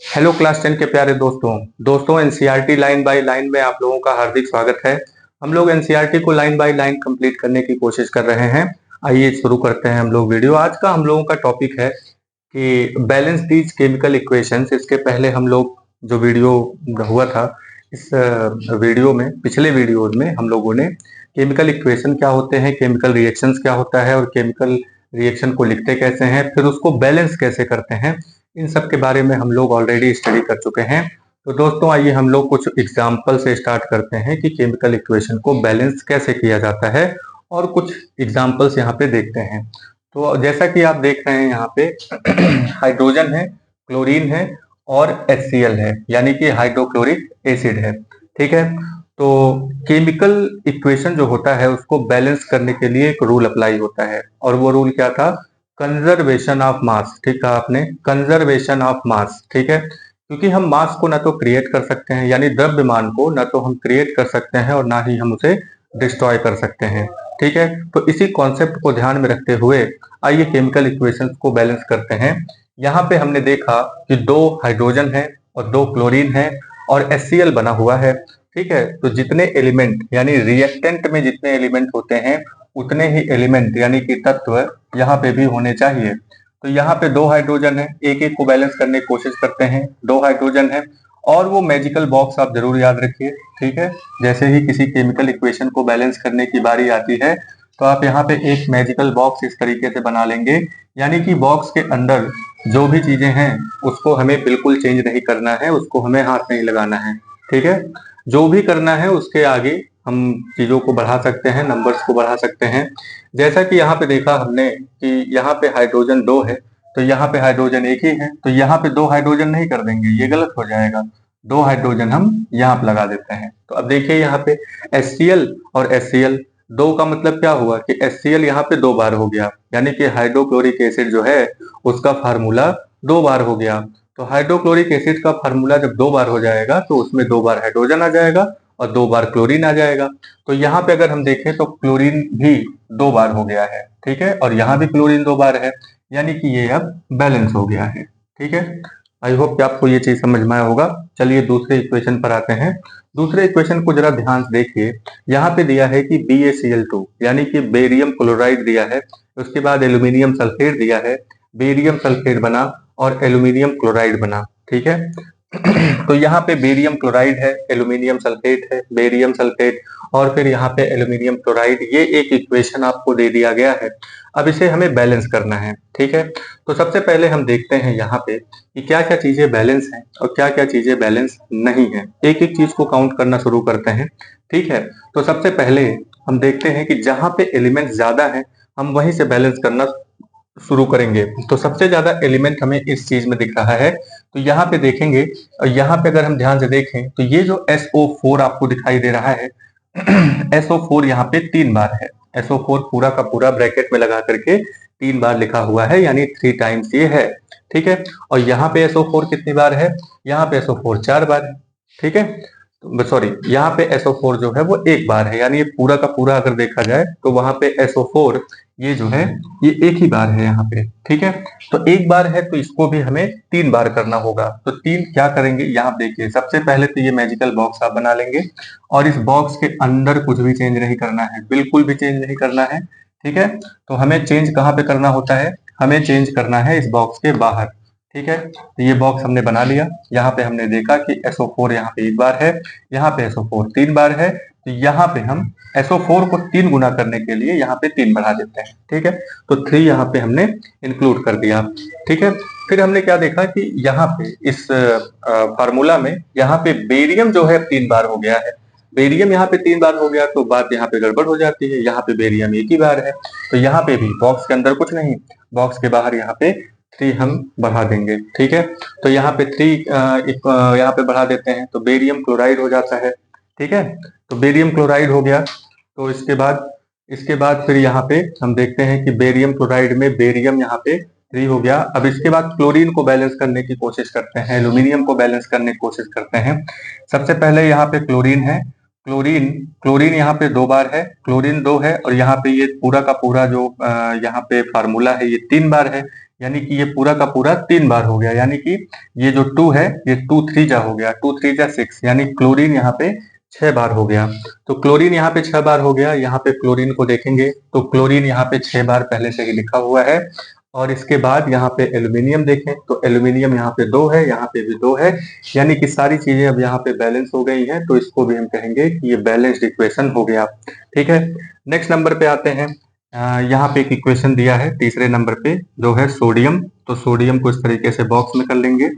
Hello class 10 के प्यारे दोस्तों एनसीईआरटी लाइन बाय लाइन में आप लोगों का हार्दिक स्वागत है। हम लोग एनसीईआरटी को लाइन बाय लाइन कंप्लीट करने की कोशिश कर रहे हैं। आइए शुरू करते हैं हम लोग वीडियो। आज का हम लोगों का टॉपिक है कि बैलेंस दीज केमिकल इक्वेशंस। इसके पहले हम लोग जो वीडियो हुआ था, इस वीडियो में, पिछले वीडियो में हम लोगों ने केमिकल इक्वेशन क्या होते हैं, केमिकल रिएक्शंस क्या होता है और केमिकल रिएक्शन को लिखते कैसे हैं, फिर उसको बैलेंस कैसे करते हैं, इन सब के बारे में हम लोग ऑलरेडी स्टडी कर चुके हैं। तो दोस्तों आइए हम लोग कुछ एग्जाम्पल से स्टार्ट करते हैं कि केमिकल इक्वेशन को बैलेंस कैसे किया जाता है और कुछ एग्जाम्पल्स यहाँ पे देखते हैं। तो जैसा कि आप देख रहे हैं यहाँ पे हाइड्रोजन है, क्लोरीन है और HCl है, यानी कि हाइड्रोक्लोरिक एसिड है। ठीक है, तो केमिकल इक्वेशन जो होता है उसको बैलेंस करने के लिए एक रूल अप्लाई होता है, और वो रूल क्या था? Conservation of mass. ठीक कहा आपने, कंजर्वेशन ऑफ मास। ठीक है, क्योंकि हम मास को ना तो क्रिएट कर सकते हैं, यानी द्रव्यमान को ना तो हम क्रिएट कर सकते हैं और ना ही हम उसे डिस्ट्रॉय कर सकते हैं। ठीक है, तो इसी कॉन्सेप्ट को ध्यान में रखते हुए आइए केमिकल इक्वेशंस को बैलेंस करते हैं। यहाँ पे हमने देखा कि 2 हाइड्रोजन है और 2 क्लोरीन है और HCl बना हुआ है। ठीक है, तो जितने एलिमेंट यानी रिएक्टेंट में जितने एलिमेंट होते हैं उतने ही एलिमेंट यानी कि तत्व यहाँ पे भी होने चाहिए। तो यहाँ पे 2 हाइड्रोजन है, एक एक को बैलेंस करने की कोशिश करते हैं। 2 हाइड्रोजन है और वो मैजिकल बॉक्स आप जरूर याद रखिए। ठीक है, जैसे ही किसी केमिकल इक्वेशन को बैलेंस करने की बारी आती है तो आप यहाँ पे एक मैजिकल बॉक्स इस तरीके से बना लेंगे, यानी कि बॉक्स के अंदर जो भी चीजें हैं उसको हमें बिल्कुल चेंज नहीं करना है, उसको हमें हाथ नहीं लगाना है। ठीक है, जो भी करना है उसके आगे हम चीजों को बढ़ा सकते हैं, नंबर्स को बढ़ा सकते हैं। जैसा कि यहाँ पे देखा हमने कि यहाँ पे हाइड्रोजन 2 है तो यहाँ पे हाइड्रोजन एक ही है, तो यहाँ पे 2 हाइड्रोजन नहीं कर देंगे, ये गलत हो जाएगा। 2 हाइड्रोजन हम यहाँ पे लगा देते हैं। तो अब देखिए यहाँ पे HCl और HCl, 2 का मतलब क्या हुआ कि HCl यहाँ पे 2 बार हो गया, यानी कि हाइड्रोक्लोरिक एसिड जो है उसका फार्मूला 2 बार हो गया। तो हाइड्रोक्लोरिक एसिड का फार्मूला जब 2 बार हो जाएगा तो उसमें 2 बार हाइड्रोजन आ जाएगा और 2 बार क्लोरीन आ जाएगा। तो यहाँ पे अगर हम देखें तो क्लोरीन भी 2 बार हो गया है। ठीक है, और यहाँ भी क्लोरीन 2 बार है, यानी कि ये अब बैलेंस हो गया है। ठीक है, आई होप कि आपको ये चीज समझ में आया होगा। चलिए दूसरे इक्वेशन पर आते हैं। दूसरे इक्वेशन को जरा ध्यान से देखिए। यहाँ पे दिया है कि BaCl2 यानी कि बेरियम क्लोराइड दिया है, उसके बाद एल्यूमिनियम सल्फेट दिया है, बेरियम सल्फेट बना और एल्यूमिनियम क्लोराइड बना। ठीक है, तो यहाँ पे बेरियम क्लोराइड है, एल्यूमिनियम सल्फेट है, बेरियम सल्फेट और फिर यहाँ पे एल्यूमिनियम क्लोराइड, ये एक इक्वेशन आपको दे दिया गया है। अब इसे हमें बैलेंस करना है। ठीक है, तो सबसे पहले हम देखते हैं यहाँ पे कि क्या क्या चीजें बैलेंस हैं और क्या क्या चीजें बैलेंस नहीं है। एक एक चीज को काउंट करना शुरू करते हैं। ठीक है, तो सबसे पहले हम देखते हैं कि जहां पे एलिमेंट ज्यादा है हम वहीं से बैलेंस करना शुरू करेंगे। तो सबसे ज्यादा एलिमेंट हमें इस चीज में दिख रहा है, तो यहाँ पे देखेंगे और यहाँ पे अगर हम ध्यान से देखें तो ये जो SO4 आपको दिखाई दे रहा है SO4 यहाँ पे 3 बार है। SO4 पूरा का पूरा ब्रैकेट में लगा करके 3 बार लिखा हुआ है, यानी 3 टाइम्स ये है। ठीक है, और यहाँ पे SO4 कितनी बार है? यहाँ पे SO4 4 बार है। ठीक है, सॉरी, यहाँ पे SO4 जो है वो 1 बार है, यानी ये पूरा का पूरा अगर देखा जाए तो वहां पे SO4 ये जो है ये 1 ही बार है यहाँ पे। ठीक है, तो 1 बार है तो इसको भी हमें 3 बार करना होगा। तो 3 क्या करेंगे, यहाँ देखिए सबसे पहले तो ये मैजिकल बॉक्स आप बना लेंगे और इस बॉक्स के अंदर कुछ भी चेंज नहीं करना है, बिल्कुल भी चेंज नहीं करना है। ठीक है, तो हमें चेंज कहाँ पे करना होता है? हमें चेंज करना है इस बॉक्स के बाहर। ठीक है, तो ये बॉक्स हमने बना लिया। यहाँ पे हमने देखा कि SO4 यहाँ पे 1 बार है, यहाँ पे SO4 3 बार है, तो यहाँ पे हम SO4 को 3 गुना करने के लिए यहाँ पे 3 बढ़ा देते हैं। ठीक है, तो 3 यहाँ पे हमने इंक्लूड कर दिया। ठीक है, फिर हमने क्या देखा कि यहाँ पे इस फार्मूला में यहाँ पे बेरियम जो है 3 बार हो गया है। बेरियम यहाँ पे 3 बार हो गया तो बात यहाँ पे गड़बड़ हो जाती है, यहाँ पे बेरियम 1 ही बार है, तो यहाँ पे भी बॉक्स के अंदर कुछ नहीं, बॉक्स के बाहर यहाँ पे 3 हम बढ़ा देंगे। ठीक है, तो यहाँ पे 3 यहाँ पे बढ़ा देते हैं तो बेरियम क्लोराइड हो जाता है। ठीक है, तो बेरियम क्लोराइड हो गया। तो इसके बाद फिर यहाँ पे हम देखते हैं कि बेरियम क्लोराइड में बेरियम यहाँ पे 3 हो गया। अब इसके बाद क्लोरीन को बैलेंस करने की कोशिश करते हैं, एल्यूमिनियम को बैलेंस करने की कोशिश करते हैं। सबसे पहले यहाँ पे क्लोरीन है, क्लोरीन क्लोरीन यहाँ पे 2 बार है, क्लोरीन 2 है और यहाँ पे ये पूरा का पूरा जो यहाँ पे फार्मूला है ये 3 बार है, यानी कि ये पूरा का पूरा 3 बार हो गया, यानी कि ये जो 2 है ये 2 3 जा हो गया, 2 3 जा 6, यानी क्लोरीन यहाँ पे 6 बार हो गया। तो क्लोरीन यहाँ पे 6 बार हो गया। यहाँ पे क्लोरीन को देखेंगे तो क्लोरीन यहाँ पे 6 बार पहले से ही लिखा हुआ है। और इसके बाद यहाँ पे एल्यूमिनियम देखें तो एल्यूमिनियम यहाँ पे 2 है, यहाँ पे भी 2 है, यानी कि सारी चीजें अब यहाँ पे बैलेंस हो गई हैं। तो इसको भी हम कहेंगे कि ये बैलेंस्ड इक्वेशन हो गया। ठीक है, नेक्स्ट नंबर पे आते हैं। यहाँ पे एक इक्वेशन दिया है तीसरे नंबर पे जो है सोडियम। तो सोडियम को इस तरीके से बॉक्स में कर लेंगे,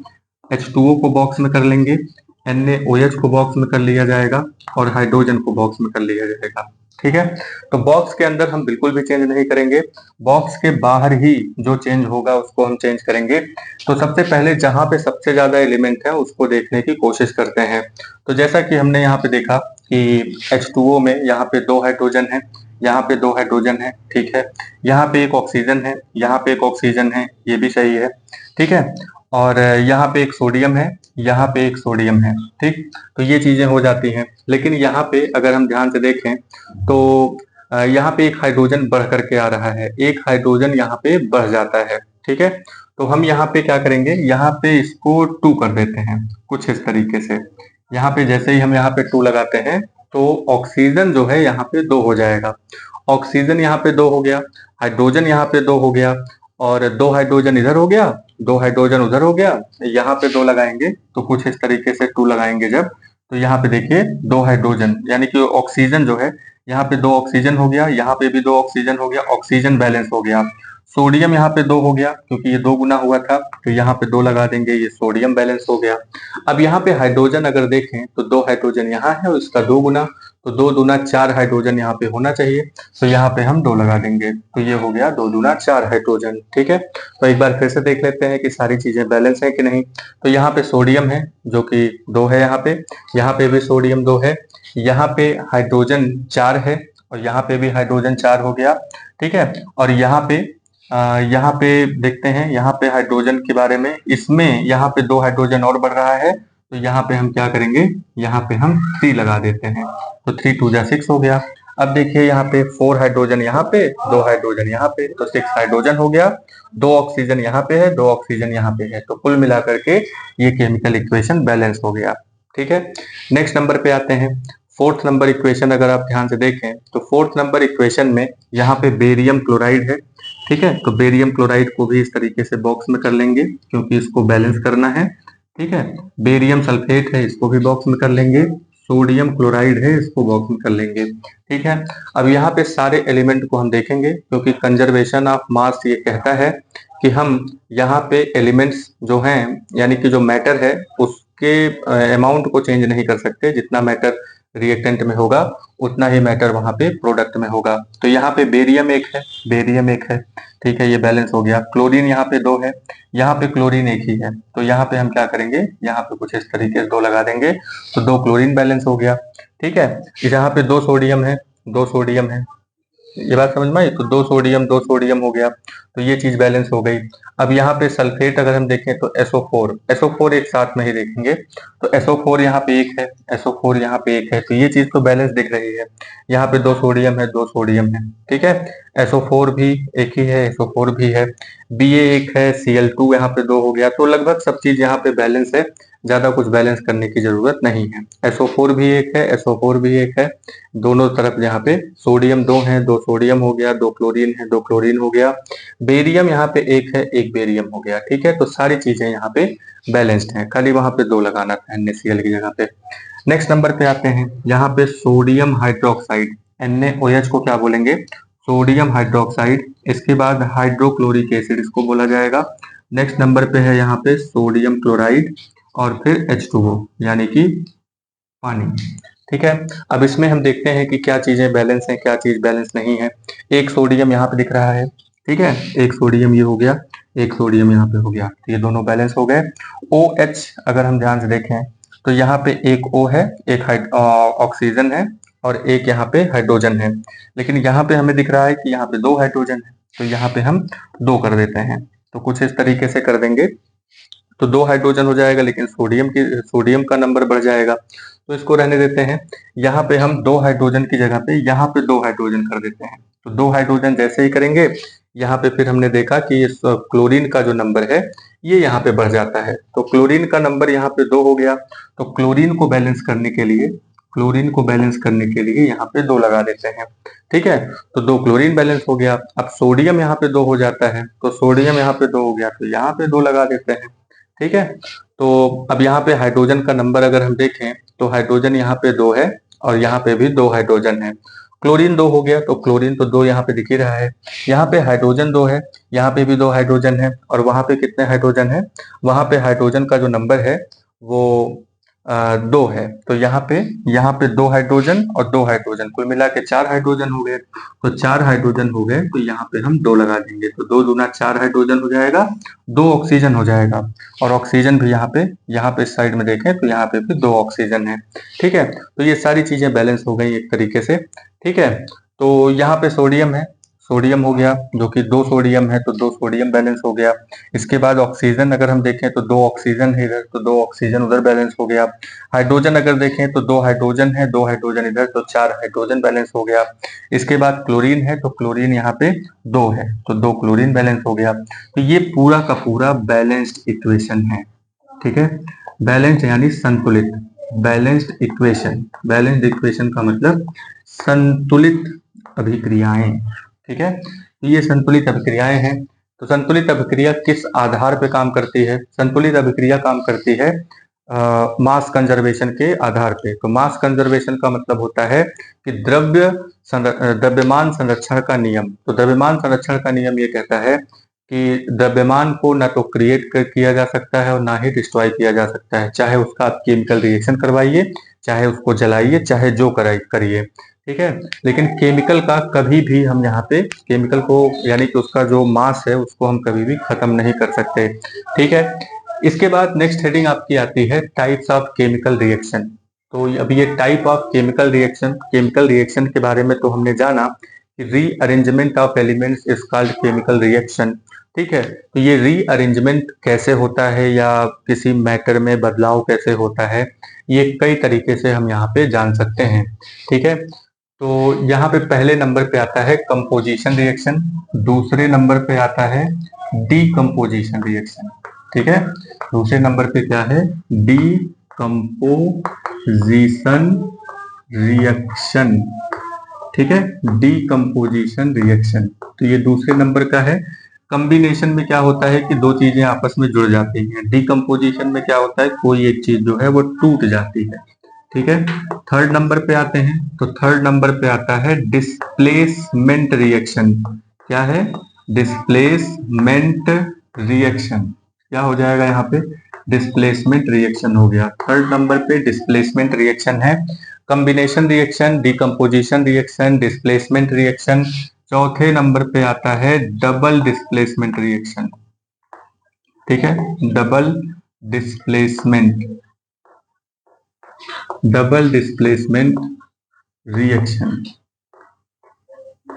H2O को बॉक्स में कर लेंगे, NaOH को बॉक्स में कर लिया जाएगा और हाइड्रोजन को बॉक्स में कर लिया जाएगा। ठीक है, तो बॉक्स के अंदर हम बिल्कुल भी चेंज नहीं करेंगे, बॉक्स के बाहर ही जो चेंज होगा उसको हम चेंज करेंगे। तो सबसे पहले जहां पे सबसे ज्यादा एलिमेंट है उसको देखने की कोशिश करते हैं। तो जैसा कि हमने यहाँ पे देखा कि H2O में यहाँ पे 2 हाइड्रोजन है, यहाँ पे 2 हाइड्रोजन है। ठीक है, यहाँ पे एक ऑक्सीजन है, यहाँ पे एक ऑक्सीजन है, ये भी सही है। ठीक है, और यहाँ पे एक सोडियम है, यहाँ पे एक सोडियम है। ठीक, तो ये चीजें हो जाती हैं। लेकिन यहाँ पे अगर हम ध्यान से देखें तो यहाँ पे एक हाइड्रोजन बढ़ करके आ रहा है, एक हाइड्रोजन यहाँ पे बढ़ जाता है। ठीक है, तो हम यहाँ पे क्या करेंगे, यहाँ पे इसको 2 कर देते हैं कुछ इस तरीके से। यहाँ पे जैसे ही हम यहाँ पे 2 लगाते हैं तो ऑक्सीजन जो है यहाँ पे 2 हो जाएगा, ऑक्सीजन यहाँ पे 2 हो गया, हाइड्रोजन यहाँ पे 2 हो गया, और 2 हाइड्रोजन इधर हो गया, 2 हाइड्रोजन उधर हो गया। यहाँ पे 2 लगाएंगे तो कुछ इस तरीके से 2 लगाएंगे जब, तो यहाँ पे देखिए 2 हाइड्रोजन, यानी कि ऑक्सीजन जो है यहाँ पे 2 ऑक्सीजन हो गया, यहाँ पे भी 2 ऑक्सीजन हो गया, ऑक्सीजन बैलेंस हो गया। सोडियम यहाँ पे 2 हो गया क्योंकि ये 2 गुना हुआ था, तो यहाँ पे 2 लगा देंगे, ये सोडियम बैलेंस हो गया। अब यहाँ पे हाइड्रोजन अगर देखें तो 2 हाइड्रोजन यहाँ है और इसका 2 गुना, तो 2 दूना 4 हाइड्रोजन यहाँ पे होना चाहिए, तो यहाँ पे हम 2 लगा देंगे, तो ये हो गया 2 दूना 4 हाइड्रोजन। ठीक है, तो एक बार फिर से देख लेते हैं कि सारी चीजें बैलेंस है कि नहीं। तो यहाँ पे सोडियम है जो कि 2 है, यहाँ पे भी सोडियम 2 है, यहाँ पे हाइड्रोजन 4 है और यहाँ पे भी हाइड्रोजन 4 हो गया। ठीक है, और यहाँ पे देखते हैं, यहाँ पे हाइड्रोजन के बारे में, इसमें यहाँ पे 2 हाइड्रोजन और बढ़ रहा है, तो यहाँ पे हम क्या करेंगे, यहाँ पे हम 3 लगा देते हैं, तो 3 2 जा 6 हो गया। अब देखिए यहाँ पे 4 हाइड्रोजन यहाँ पे, 2 हाइड्रोजन यहाँ पे, तो 6 हाइड्रोजन हो गया, 2 ऑक्सीजन यहाँ पे है, 2 ऑक्सीजन यहाँ पे है, तो कुल मिलाकर के ये केमिकल इक्वेशन बैलेंस हो गया। ठीक है, नेक्स्ट नंबर पे आते हैं। फोर्थ नंबर इक्वेशन अगर आप ध्यान से देखें तो फोर्थ नंबर इक्वेशन में यहाँ पे बेरियम क्लोराइड है। ठीक है, तो बेरियम क्लोराइड को भी इस तरीके से बॉक्स में कर लेंगे क्योंकि इसको बैलेंस करना है। ठीक है, बेरियम सल्फेट है, इसको भी बॉक्स में कर लेंगे, सोडियम क्लोराइड है, इसको बॉक्स में कर लेंगे। ठीक है, अब यहाँ पे सारे एलिमेंट को हम देखेंगे क्योंकि कंजर्वेशन ऑफ मास ये कहता है कि हम यहाँ पे एलिमेंट्स जो हैं, यानी कि जो मैटर है उसके अमाउंट को चेंज नहीं कर सकते, जितना मैटर रिएक्टेंट में होगा उतना ही मैटर वहां पे प्रोडक्ट में होगा। तो यहाँ पे बेरियम एक है, बेरियम एक है। ठीक है, ये बैलेंस हो गया। क्लोरीन यहाँ पे 2 है, यहाँ पे क्लोरीन एक ही है, तो यहाँ पे हम क्या करेंगे, यहाँ पे कुछ इस तरीके से 2 लगा देंगे, तो 2 क्लोरीन बैलेंस हो गया। ठीक है, यहाँ पे 2 सोडियम है, 2 सोडियम है, ये बात समझ में आई, तो 2 सोडियम हो गया, तो ये चीज बैलेंस हो गई। अब यहाँ पे सल्फेट अगर हम देखें तो SO4 एक साथ में ही देखेंगे, तो SO4 यहाँ पे एक है, SO4 यहाँ पे एक है, तो ये चीज तो बैलेंस दिख रही है। यहाँ पे 2 सोडियम है, 2 सोडियम है। ठीक है, SO4 भी एक ही है, SO4 भी है, Ba एक है, Cl2 यहाँ पे 2 हो गया, तो लगभग सब चीज यहाँ पे बैलेंस है, ज्यादा कुछ बैलेंस करने की जरूरत नहीं है। SO4 भी एक है, SO4 भी एक है, दोनों तरफ यहाँ पे सोडियम 2 है, 2 सोडियम हो गया, 2 क्लोरीन है, 2 क्लोरीन हो गया, बेरियम यहाँ पे एक है, एक बेरियम हो गया। ठीक है, तो सारी चीजें यहाँ पे बैलेंस्ड हैं, खाली वहां पे 2 लगाना था NaCl की जगह पे। नेक्स्ट नंबर पे आते हैं, यहाँ पे सोडियम हाइड्रोक्साइड, NaOH को क्या बोलेंगे, सोडियम हाइड्रोक्साइड। इसके बाद हाइड्रोक्लोरिक एसिड इसको बोला जाएगा। नेक्स्ट नंबर पे है यहाँ पे सोडियम क्लोराइड और फिर H2O यानी कि पानी। ठीक है, अब इसमें हम देखते हैं कि क्या चीजें बैलेंस हैं, क्या चीज बैलेंस नहीं है। एक सोडियम यहाँ पे दिख रहा है, ठीक है, एक सोडियम ये हो गया, एक सोडियम यहाँ पे हो गया, तो ये दोनों बैलेंस हो गए। OH अगर हम ध्यान से देखें तो यहाँ पे एक O है, एक ऑक्सीजन है और एक यहाँ पे हाइड्रोजन है, लेकिन यहाँ पे हमें दिख रहा है कि यहाँ पे 2 हाइड्रोजन है, तो यहाँ पे हम 2 कर देते हैं, तो कुछ इस तरीके से कर देंगे, तो 2 हाइड्रोजन हो जाएगा, लेकिन सोडियम का नंबर बढ़ जाएगा, तो इसको रहने देते हैं। यहाँ पे हम 2 हाइड्रोजन की जगह पे यहाँ पे 2 हाइड्रोजन कर देते हैं, तो 2 हाइड्रोजन जैसे ही करेंगे यहाँ पे फिर हमने देखा कि इस क्लोरीन का जो नंबर है ये यहाँ पे बढ़ जाता है। तो क्लोरीन का नंबर यहाँ पे 2 हो गया। तो क्लोरीन को बैलेंस करने के लिए यहाँ पे 2 लगा देते हैं। ठीक है, तो 2 क्लोरीन बैलेंस हो गया। अब सोडियम यहाँ पे 2 हो जाता है, तो सोडियम यहाँ पे 2 हो गया, तो यहाँ पे 2 लगा देते हैं। ठीक है, तो अब यहाँ पे हाइड्रोजन का नंबर अगर हम देखें तो हाइड्रोजन यहाँ पे 2 है और यहाँ पे भी 2 हाइड्रोजन है। क्लोरीन 2 हो गया, तो क्लोरीन तो 2 यहाँ पे दिख ही रहा है। यहाँ पे हाइड्रोजन 2 है, यहाँ पे भी 2 हाइड्रोजन है, और वहां पे कितने हाइड्रोजन है, वहां पे हाइड्रोजन का जो नंबर है वो 2 है। तो यहाँ पे 2 हाइड्रोजन और 2 हाइड्रोजन, कुल मिला के 4 हाइड्रोजन हो गए। तो 4 हाइड्रोजन हो गए, तो यहाँ पे हम 2 लगा देंगे, तो 2 दूना 4 हाइड्रोजन हो जाएगा, 2 ऑक्सीजन हो जाएगा। और ऑक्सीजन भी यहाँ पे इस साइड में देखें तो यहाँ पे भी 2 ऑक्सीजन है। ठीक है, तो ये सारी चीजें बैलेंस हो गई एक तरीके से। ठीक है, तो यहाँ पे सोडियम है, सोडियम हो गया, जो कि 2 सोडियम है, तो 2 सोडियम बैलेंस हो गया। इसके बाद ऑक्सीजन अगर हम देखें तो 2 ऑक्सीजन है इधर, तो 2 ऑक्सीजन उधर बैलेंस हो गया। हाइड्रोजन अगर देखें तो 2 हाइड्रोजन है, 2 हाइड्रोजन इधर, तो 4 हाइड्रोजन बैलेंस हो गया। इसके बाद क्लोरीन है, तो क्लोरीन यहाँ पे 2 है, तो 2 क्लोरीन बैलेंस हो गया। तो ये पूरा का पूरा बैलेंस्ड इक्वेशन है। ठीक है, बैलेंस्ड यानी संतुलित, बैलेंस्ड इक्वेशन का मतलब संतुलित अभिक्रियाएं। ठीक है, तो ये संतुलित अभिक्रियाएं हैं। तो संतुलित अभिक्रिया किस आधार पे काम करती है? संतुलित अभिक्रिया काम करती है मास कंजर्वेशन के आधार पे। तो मास कंजर्वेशन का मतलब होता है कि द्रव्यमान संरक्षण का नियम। तो द्रव्यमान संरक्षण का नियम ये कहता है कि द्रव्यमान को ना तो क्रिएट किया जा सकता है और ना ही डिस्ट्रॉय किया जा सकता है, चाहे उसका आप केमिकल रिएक्शन करवाइए, चाहे उसको जलाइए, चाहे जो करिए। ठीक है, लेकिन केमिकल का कभी भी हम यहाँ पे केमिकल को यानी कि उसका जो मास है उसको हम कभी भी खत्म नहीं कर सकते। ठीक है, इसके बाद नेक्स्ट हेडिंग आपकी आती है टाइप्स ऑफ केमिकल रिएक्शन। तो अब ये टाइप ऑफ केमिकल रिएक्शन के बारे में तो हमने जाना कि rearrangement of elements is called chemical reaction. ठीक है, तो ये रीअरेंजमेंट कैसे होता है या किसी मैटर में बदलाव कैसे होता है, ये कई तरीके से हम यहाँ पे जान सकते हैं। ठीक है, तो यहाँ पे पहले नंबर पे आता है कंपोजिशन रिएक्शन, दूसरे नंबर पे आता है डीकम्पोजिशन रिएक्शन। ठीक है, दूसरे नंबर पे क्या है? Decomposition reaction. ठीक है, डीकम्पोजिशन रिएक्शन, तो ये दूसरे नंबर का है। कॉम्बिनेशन में क्या होता है कि 2 चीजें आपस में जुड़ जाती हैं। डीकम्पोजिशन में क्या होता है, कोई एक चीज जो है वो टूट जाती है। ठीक है, थर्ड नंबर पे आते हैं, तो थर्ड नंबर पे आता है डिस्प्लेसमेंट रिएक्शन। क्या है? Displacement reaction. क्या हो जाएगा यहाँ पे? डिस्प्लेसमेंट रिएक्शन हो गया। थर्ड नंबर पे डिस्प्लेसमेंट रिएक्शन है। Combination reaction, decomposition reaction, displacement reaction. चौथे नंबर पे आता है डबल डिस्प्लेसमेंट रिएक्शन। ठीक है, डबल डिस्प्लेसमेंट रिएक्शन।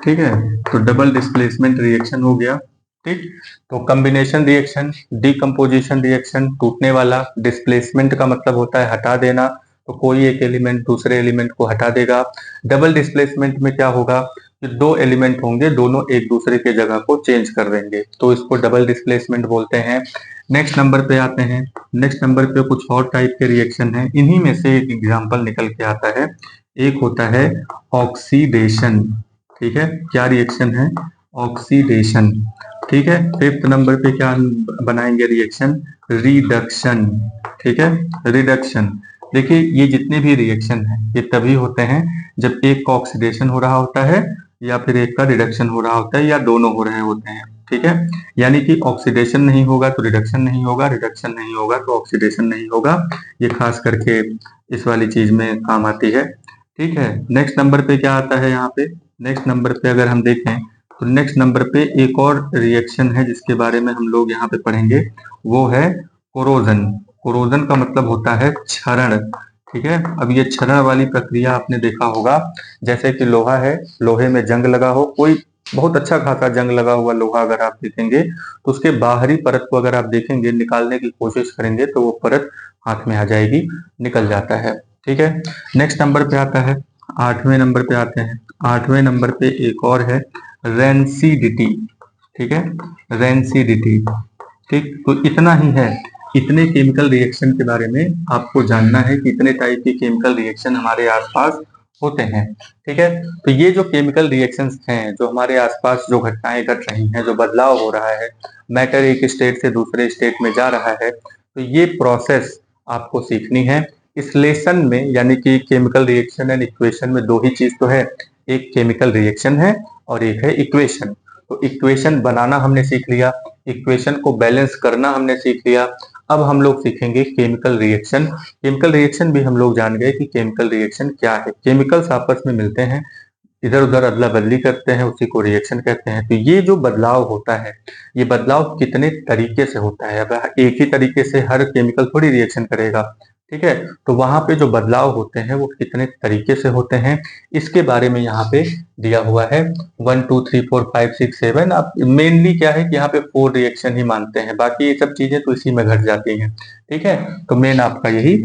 ठीक है, तो डबल डिस्प्लेसमेंट रिएक्शन हो गया। ठीक, तो कॉम्बिनेशन रिएक्शन, डीकम्पोजिशन रिएक्शन टूटने वाला, डिस्प्लेसमेंट का मतलब होता है हटा देना, तो कोई एक एलिमेंट दूसरे एलिमेंट को हटा देगा। डबल डिस्प्लेसमेंट में क्या होगा कि 2 एलिमेंट होंगे, दोनों एक दूसरे के जगह को चेंज कर देंगे, तो इसको डबल डिस्प्लेसमेंट बोलते हैं। नेक्स्ट नंबर पे आते हैं। नेक्स्ट नंबर पे कुछ और टाइप के रिएक्शन है, इन्हीं में से एक एग्जाम्पल निकल के आता है। एक होता है ऑक्सीडेशन। ठीक है, क्या रिएक्शन है? ऑक्सीडेशन। ठीक है, फिफ्थ नंबर पे क्या बनाएंगे रिएक्शन? रिडक्शन। ठीक है, रिडक्शन। देखिए, ये जितने भी रिएक्शन हैं ये तभी होते हैं जब एक का ऑक्सीडेशन हो रहा होता है या फिर एक का रिडक्शन हो रहा होता है या दोनों हो रहे होते हैं। ठीक है, यानी कि ऑक्सीडेशन नहीं होगा तो रिडक्शन नहीं होगा, रिडक्शन नहीं होगा तो ऑक्सीडेशन नहीं होगा। ये खास करके इस वाली चीज में काम आती है। ठीक है, नेक्स्ट नंबर पे क्या आता है यहाँ पे? नेक्स्ट नंबर पे अगर हम देखें तो नेक्स्ट नंबर पे एक और रिएक्शन है जिसके बारे में हम लोग यहाँ पे पढ़ेंगे, वो है कोरोजन। कोरोजन का मतलब होता है क्षरण। ठीक है, अब ये क्षरण वाली प्रक्रिया आपने देखा होगा, जैसे कि लोहा है, लोहे में जंग लगा हो, कोई बहुत अच्छा खासा जंग लगा हुआ लोहा अगर आप देखेंगे तो उसके बाहरी परत को अगर आप देखेंगे, निकालने की कोशिश करेंगे तो वो परत हाथ में आ जाएगी, निकल जाता है। ठीक है, नेक्स्ट नंबर पे आता है, 8वें नंबर पे आते हैं। 8वें नंबर पे एक और है रेंसिडिटी। ठीक है, रेंसिडिटी। ठीक, तो इतना ही है, इतने केमिकल रिएक्शन के बारे में आपको जानना है कि इतने टाइप के केमिकल रिएक्शन हमारे आसपास होते हैं। ठीक है, तो ये जो केमिकल रिएक्शंस हैं, जो हमारे आसपास जो घटनाएं घट रही हैं, जो बदलाव हो रहा है, मैटर एक स्टेट से दूसरे स्टेट में जा रहा है, तो ये प्रोसेस आपको सीखनी है इस लेसन में। यानी कि केमिकल रिएक्शन एंड इक्वेशन में दो ही चीज तो है, एक केमिकल रिएक्शन है और एक है इक्वेशन। तो इक्वेशन बनाना हमने सीख लिया, इक्वेशन को बैलेंस करना हमने सीख लिया। अब हम लोग सीखेंगे केमिकल रिएक्शन। केमिकल रिएक्शन भी हम लोग जान गए कि केमिकल रिएक्शन क्या है। केमिकल्स आपस में मिलते हैं, इधर उधर अदला बदली करते हैं, उसी को रिएक्शन कहते हैं। तो ये जो बदलाव होता है, ये बदलाव कितने तरीके से होता है। अब एक ही तरीके से हर केमिकल थोड़ी रिएक्शन करेगा, ठीक है। तो वहां पे जो बदलाव होते हैं वो कितने तरीके से होते हैं, इसके बारे में यहाँ पे दिया हुआ है। 1 2 3 4 5 6 7। अब मेनली क्या है कि यहाँ पे 4 रिएक्शन ही मानते हैं, बाकी ये सब चीजें तो इसी में घट जाती हैं। ठीक है, तो मेन आपका यही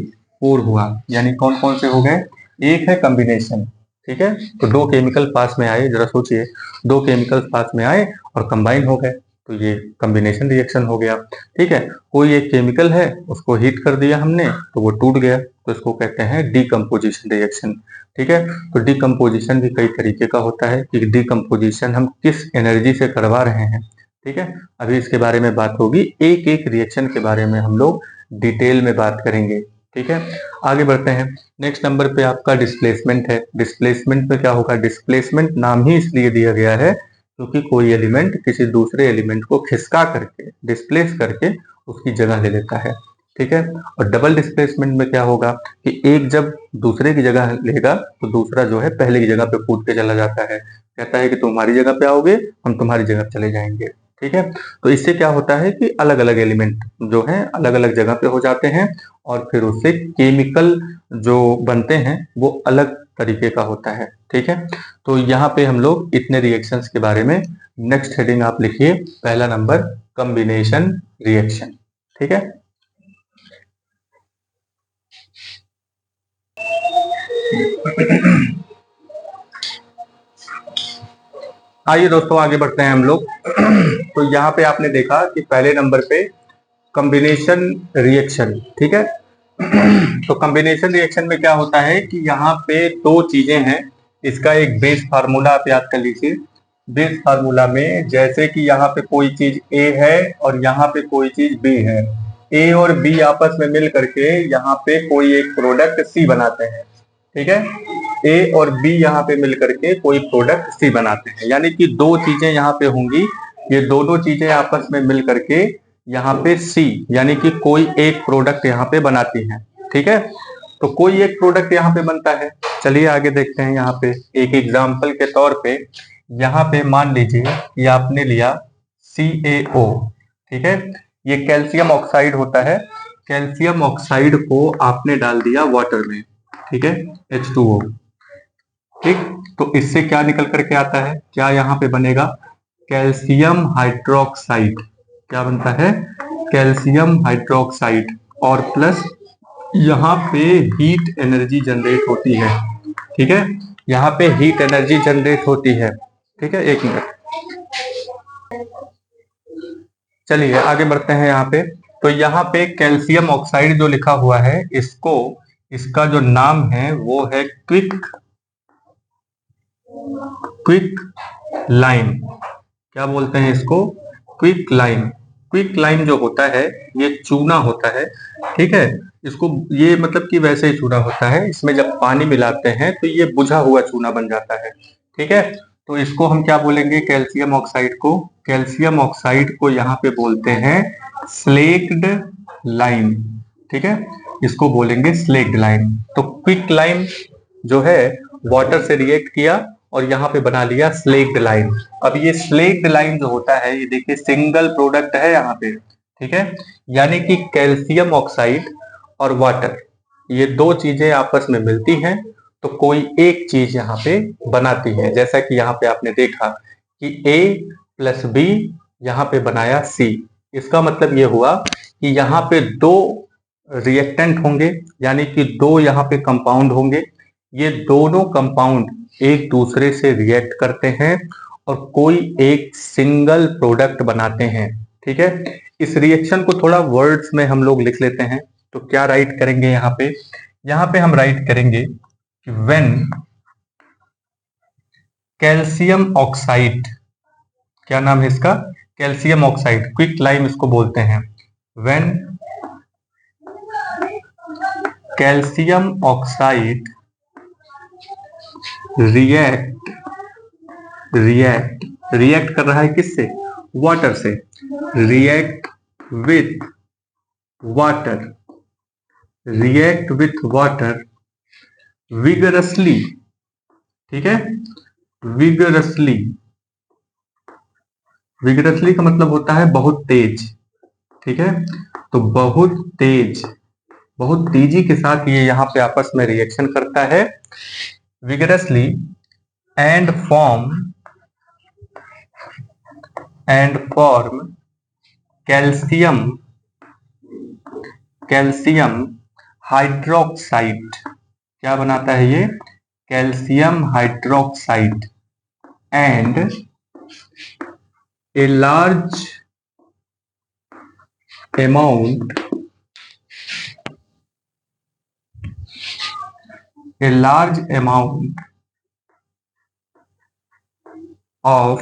4 हुआ। यानी कौन कौन से हो गए, एक है कॉम्बिनेशन। ठीक है, तो दो केमिकल पास में आए, जरा सोचिए, दो केमिकल पास में आए और कंबाइन हो गए, तो ये कॉम्बिनेशन रिएक्शन हो गया। ठीक है, कोई एक केमिकल है, उसको हीट कर दिया हमने तो वो टूट गया, तो इसको कहते हैं डीकम्पोजिशन रिएक्शन। ठीक है, तो डीकम्पोजिशन भी कई तरीके का होता है कि डीकम्पोजिशन हम किस एनर्जी से करवा रहे हैं। ठीक है, अभी इसके बारे में बात होगी, एक एक रिएक्शन के बारे में हम लोग डिटेल में बात करेंगे। ठीक है, आगे बढ़ते हैं। नेक्स्ट नंबर पे आपका डिस्प्लेसमेंट है। डिस्प्लेसमेंट में क्या होगा, डिस्प्लेसमेंट नाम ही इसलिए दिया गया है क्योंकि कोई एलिमेंट किसी दूसरे एलिमेंट को खिसका करके, डिस्प्लेस करके उसकी जगह ले लेता है। ठीक है, और डबल डिस्प्लेसमेंट में क्या होगा कि एक जब दूसरे की जगह लेगा तो दूसरा जो है पहले की जगह पे कूद के चला जाता है, कहता है कि तुम्हारी जगह पे आओगे, हम तुम्हारी जगह चले जाएंगे। ठीक है, तो इससे क्या होता है कि अलग अलग एलिमेंट जो है अलग अलग जगह पे हो जाते हैं और फिर उससे केमिकल जो बनते हैं वो अलग तरीके का होता है। ठीक है, तो यहाँ पे हम लोग इतने रिएक्शंस के बारे में, नेक्स्ट हेडिंग आप लिखिए, पहला नंबर कॉम्बिनेशन रिएक्शन। ठीक है, आइए दोस्तों आगे बढ़ते हैं हम लोग। तो यहाँ पे आपने देखा कि पहले नंबर पे कॉम्बिनेशन रिएक्शन। ठीक है, तो कॉम्बिनेशन रिएक्शन में क्या होता है कि यहाँ पे दो चीजें हैं, इसका एक बेस फार्मूला आप याद कर लीजिए। बेस फार्मूला में जैसे कि यहाँ पे कोई चीज ए है और यहाँ पे कोई चीज बी है, ए और बी आपस में मिल करके यहाँ पे कोई एक प्रोडक्ट सी बनाते हैं। ठीक है, ए और बी यहाँ पे मिल करके कोई प्रोडक्ट सी बनाते हैं, यानी कि दो चीजें यहाँ पे होंगी, ये दोनों चीजें आपस में मिल करके यहाँ पे सी यानी कि कोई एक प्रोडक्ट यहाँ पे बनाती हैं। ठीक है, तो कोई एक प्रोडक्ट यहाँ पे बनता है। चलिए आगे देखते हैं। यहाँ पे एक एग्जाम्पल के तौर पे यहाँ पे मान लीजिए कि आपने लिया CaO। ठीक है, ये कैल्शियम ऑक्साइड होता है, कैल्शियम ऑक्साइड को आपने डाल दिया वाटर में। ठीक है, H2O। ठीक, तो इससे क्या निकल करके आता है, क्या यहाँ पे बनेगा, कैल्शियम हाइड्रोक्साइड। क्या बनता है, कैल्शियम हाइड्रोक्साइड, और प्लस यहाँ पे हीट एनर्जी जनरेट होती है। ठीक है, यहाँ पे हीट एनर्जी जनरेट होती है। ठीक है, एक मिनट, चलिए आगे बढ़ते हैं। यहाँ पे तो यहाँ पे कैल्शियम ऑक्साइड जो लिखा हुआ है, इसको, इसका जो नाम है वो है क्विक लाइम। क्या बोलते हैं इसको, क्विक लाइम। क्विक लाइम जो होता है ये चूना होता है। ठीक है, इसको ये मतलब कि वैसे ही चूना होता है, इसमें जब पानी मिलाते हैं तो ये बुझा हुआ चूना बन जाता है। ठीक है, तो इसको हम क्या बोलेंगे, कैल्शियम ऑक्साइड को, कैल्शियम ऑक्साइड को यहाँ पे बोलते हैं स्लेक्ड लाइम। ठीक है, इसको बोलेंगे स्लेक्ड लाइम। तो क्विक लाइम जो है वाटर से रिएक्ट किया और यहाँ पे बना लिया स्लेक्ड लाइम। अब ये स्लेक्ड लाइम जो होता है, ये देखिए सिंगल प्रोडक्ट है यहाँ पे। ठीक है, यानी कि कैल्शियम ऑक्साइड और वाटर, ये दो चीजें आपस में मिलती हैं तो कोई एक चीज यहाँ पे बनाती है। जैसा कि यहाँ पे आपने देखा कि A प्लस B यहाँ पे बनाया C। इसका मतलब ये हुआ कि यहाँ पे दो रिएक्टेंट होंगे, यानी कि दो यहाँ पे कंपाउंड होंगे, ये दोनों कंपाउंड एक दूसरे से रिएक्ट करते हैं और कोई एक सिंगल प्रोडक्ट बनाते हैं। ठीक है, इस रिएक्शन को थोड़ा वर्ड्स में हम लोग लिख लेते हैं। तो क्या राइट करेंगे यहाँ पे हम राइट करेंगे कि व्हेन कैल्शियम ऑक्साइड, क्या नाम है इसका, कैल्शियम ऑक्साइड, क्विक लाइम इसको बोलते हैं। व्हेन कैल्शियम ऑक्साइड रिएक्ट कर रहा है किससे, वाटर से, react with water, react with water vigorously. ठीक है, विगरसली, विगरसली का मतलब होता है बहुत तेज। ठीक है, तो बहुत तेज, बहुत तेजी के साथ ये यहाँ पे आपस में रिएक्शन करता है, vigorously, and form calcium hydroxide. क्या बनाता है ये, calcium hydroxide, and a large amount of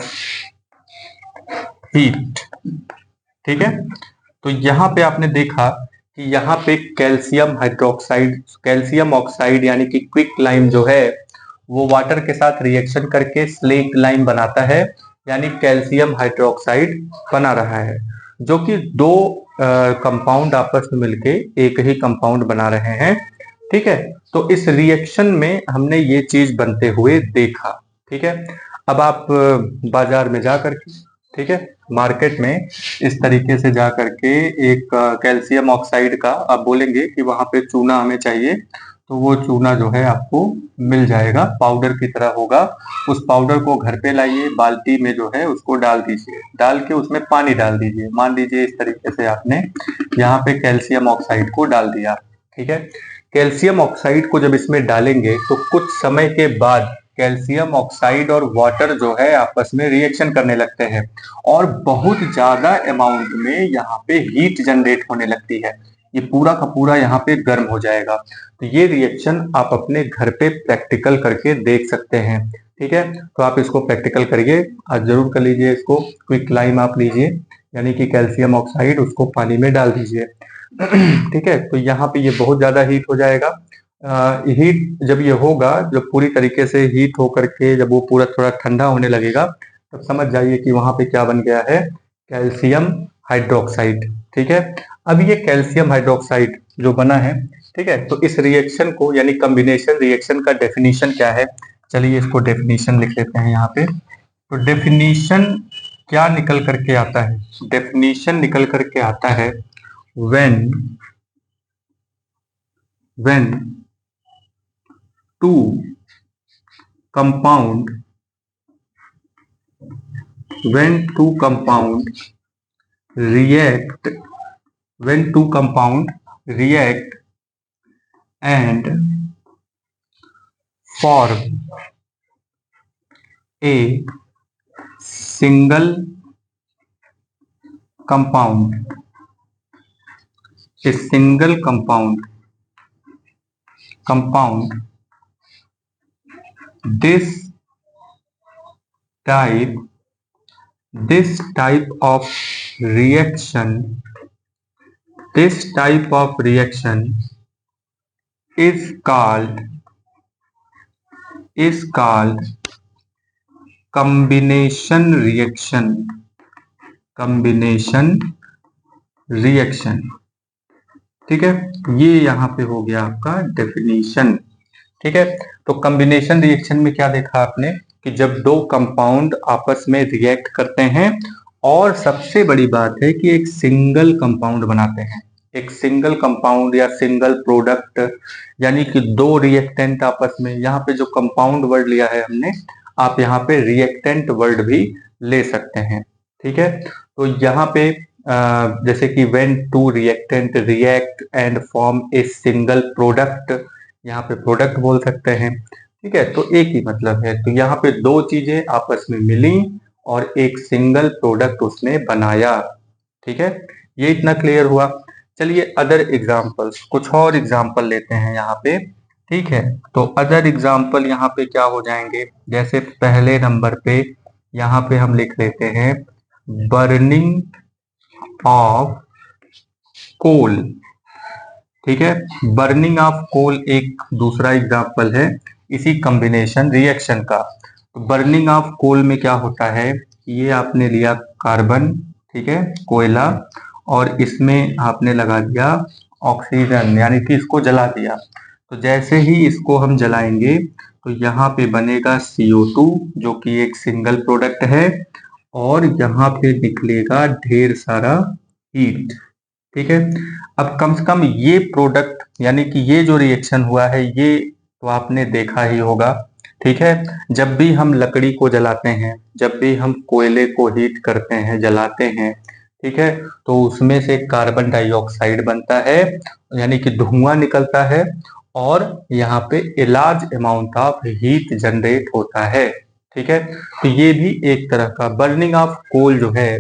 heat। ठीक है, तो यहां पे आपने देखा कि यहाँ पे कैल्शियम हाइड्रोक्साइड, कैल्शियम ऑक्साइड यानी कि क्विक लाइम जो है वो वाटर के साथ रिएक्शन करके स्लेक्ट लाइम बनाता है, यानी कैल्शियम हाइड्रोक्साइड बना रहा है, जो कि दो कंपाउंड आपस में मिलके एक ही कंपाउंड बना रहे हैं। ठीक है, तो इस रिएक्शन में हमने ये चीज बनते हुए देखा। ठीक है, अब आप बाजार में जा करके, ठीक है, मार्केट में इस तरीके से जा करके एक कैल्शियम ऑक्साइड का आप बोलेंगे कि वहां पे चूना हमें चाहिए, तो वो चूना जो है आपको मिल जाएगा, पाउडर की तरह होगा। उस पाउडर को घर पे लाइए, बाल्टी में जो है उसको डाल दीजिए, डाल के उसमें पानी डाल दीजिए। मान लीजिए इस तरीके से आपने यहाँ पे कैल्शियम ऑक्साइड को डाल दिया। ठीक है, कैल्शियम ऑक्साइड को जब इसमें डालेंगे तो कुछ समय के बाद कैल्शियम ऑक्साइड और वाटर जो है आपस में रिएक्शन करने लगते हैं और बहुत ज्यादा अमाउंट में यहाँ पे हीट जनरेट होने लगती है। ये पूरा का पूरा यहाँ पे गर्म हो जाएगा। तो ये रिएक्शन आप अपने घर पे प्रैक्टिकल करके देख सकते हैं। ठीक है, तो आप इसको प्रैक्टिकल करिए, आज जरूर कर लीजिए इसको। क्विक लाइम आप लीजिए, यानी कि कैल्शियम ऑक्साइड, उसको पानी में डाल दीजिए। ठीक है, तो यहाँ पे ये बहुत ज्यादा हीट हो जाएगा। हीट जब ये होगा, जब पूरी तरीके से हीट होकर के जब वो पूरा थोड़ा ठंडा होने लगेगा, तब समझ जाइए कि वहां पे क्या बन गया है, कैल्शियम हाइड्रोक्साइड। ठीक है, अब ये कैल्शियम हाइड्रोक्साइड जो बना है, ठीक है, तो इस रिएक्शन को यानी कॉम्बिनेशन रिएक्शन का डेफिनेशन क्या है, चलिए इसको डेफिनेशन लिख लेते हैं यहाँ पे। तो डेफिनेशन क्या निकल करके आता है, डेफिनेशन निकल करके आता है when two compound react and form a single compound, this type of reaction is called combination reaction। ठीक है, ये यहाँ पे हो गया आपका डेफिनेशन। ठीक है, तो कॉम्बिनेशन रिएक्शन में क्या देखा आपने कि जब दो कंपाउंड आपस में रिएक्ट करते हैं और सबसे बड़ी बात है कि एक सिंगल कंपाउंड बनाते हैं, एक सिंगल कंपाउंड या सिंगल प्रोडक्ट, यानी कि दो रिएक्टेंट आपस में। यहाँ पे जो कंपाउंड वर्ड लिया है हमने, आप यहाँ पे रिएक्टेंट वर्ड भी ले सकते हैं। ठीक है, तो यहाँ पे जैसे कि when two reactant react and form a single product, यहाँ पे प्रोडक्ट बोल सकते हैं। ठीक है, तो एक ही मतलब है। तो यहाँ पे दो चीजें आपस में मिली और एक सिंगल प्रोडक्ट उसने बनाया। ठीक है, ये इतना क्लियर हुआ। चलिए अदर एग्जाम्पल्स, कुछ और एग्जाम्पल लेते हैं यहाँ पे। ठीक है, तो अदर एग्जाम्पल यहाँ पे क्या हो जाएंगे, जैसे पहले नंबर पे यहाँ पे हम लिख लेते हैं बर्निंग ऑफ कोल। ठीक है, बर्निंग ऑफ कोल एक दूसरा एग्जाम्पल है इसी कॉम्बिनेशन रिएक्शन का। तो बर्निंग ऑफ कोल में क्या होता है, ये आपने लिया कार्बन, ठीक है, कोयला, और इसमें आपने लगा दिया ऑक्सीजन, यानी कि इसको जला दिया। तो जैसे ही इसको हम जलाएंगे तो यहाँ पे बनेगा CO2 जो कि एक सिंगल प्रोडक्ट है, और यहाँ पे निकलेगा ढेर सारा हीट। ठीक है, अब कम से कम ये प्रोडक्ट यानी कि ये जो रिएक्शन हुआ है ये तो आपने देखा ही होगा। ठीक है, जब भी हम लकड़ी को जलाते हैं, जब भी हम कोयले को हीट करते हैं, जलाते हैं, ठीक है, तो उसमें से कार्बन डाइऑक्साइड बनता है, यानी कि धुआं निकलता है, और यहाँ पे a large amount of heat generate होता है। ठीक है, तो ये भी एक तरह का बर्निंग ऑफ कोल जो है,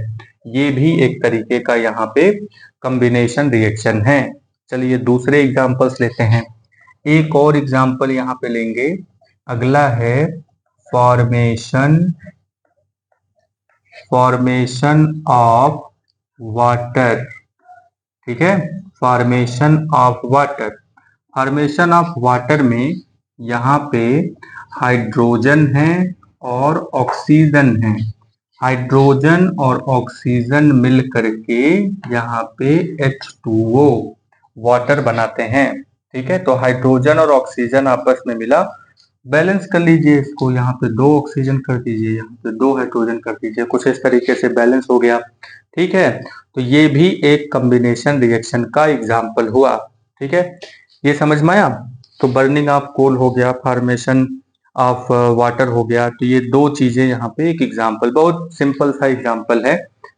ये भी एक तरीके का यहाँ पे कॉम्बिनेशन रिएक्शन है। चलिए दूसरे एग्जांपल्स लेते हैं। एक और एग्जांपल यहाँ पे लेंगे, अगला है फॉर्मेशन फॉर्मेशन ऑफ वाटर। ठीक है, formation of water. Formation of water में यहाँ पे हाइड्रोजन है और ऑक्सीजन है। हाइड्रोजन और ऑक्सीजन मिल करके यहाँ पे H2O वाटर बनाते हैं। ठीक है, तो हाइड्रोजन और ऑक्सीजन आपस में मिला, बैलेंस कर लीजिए इसको, यहाँ पे 2 ऑक्सीजन कर दीजिए, यहाँ पे 2 हाइड्रोजन कर दीजिए, कुछ इस तरीके से बैलेंस हो गया। ठीक है, तो ये भी एक कॉम्बिनेशन रिएक्शन का एग्जाम्पल हुआ। ठीक है, ये समझ में आया। तो बर्निंग ऑफ कोल हो गया, फॉर्मेशन ऑफ वाटर हो गया, तो ये दो चीजें यहाँ पे एक एग्जाम्पल, बहुत सिंपल सा एग्जाम्पल है।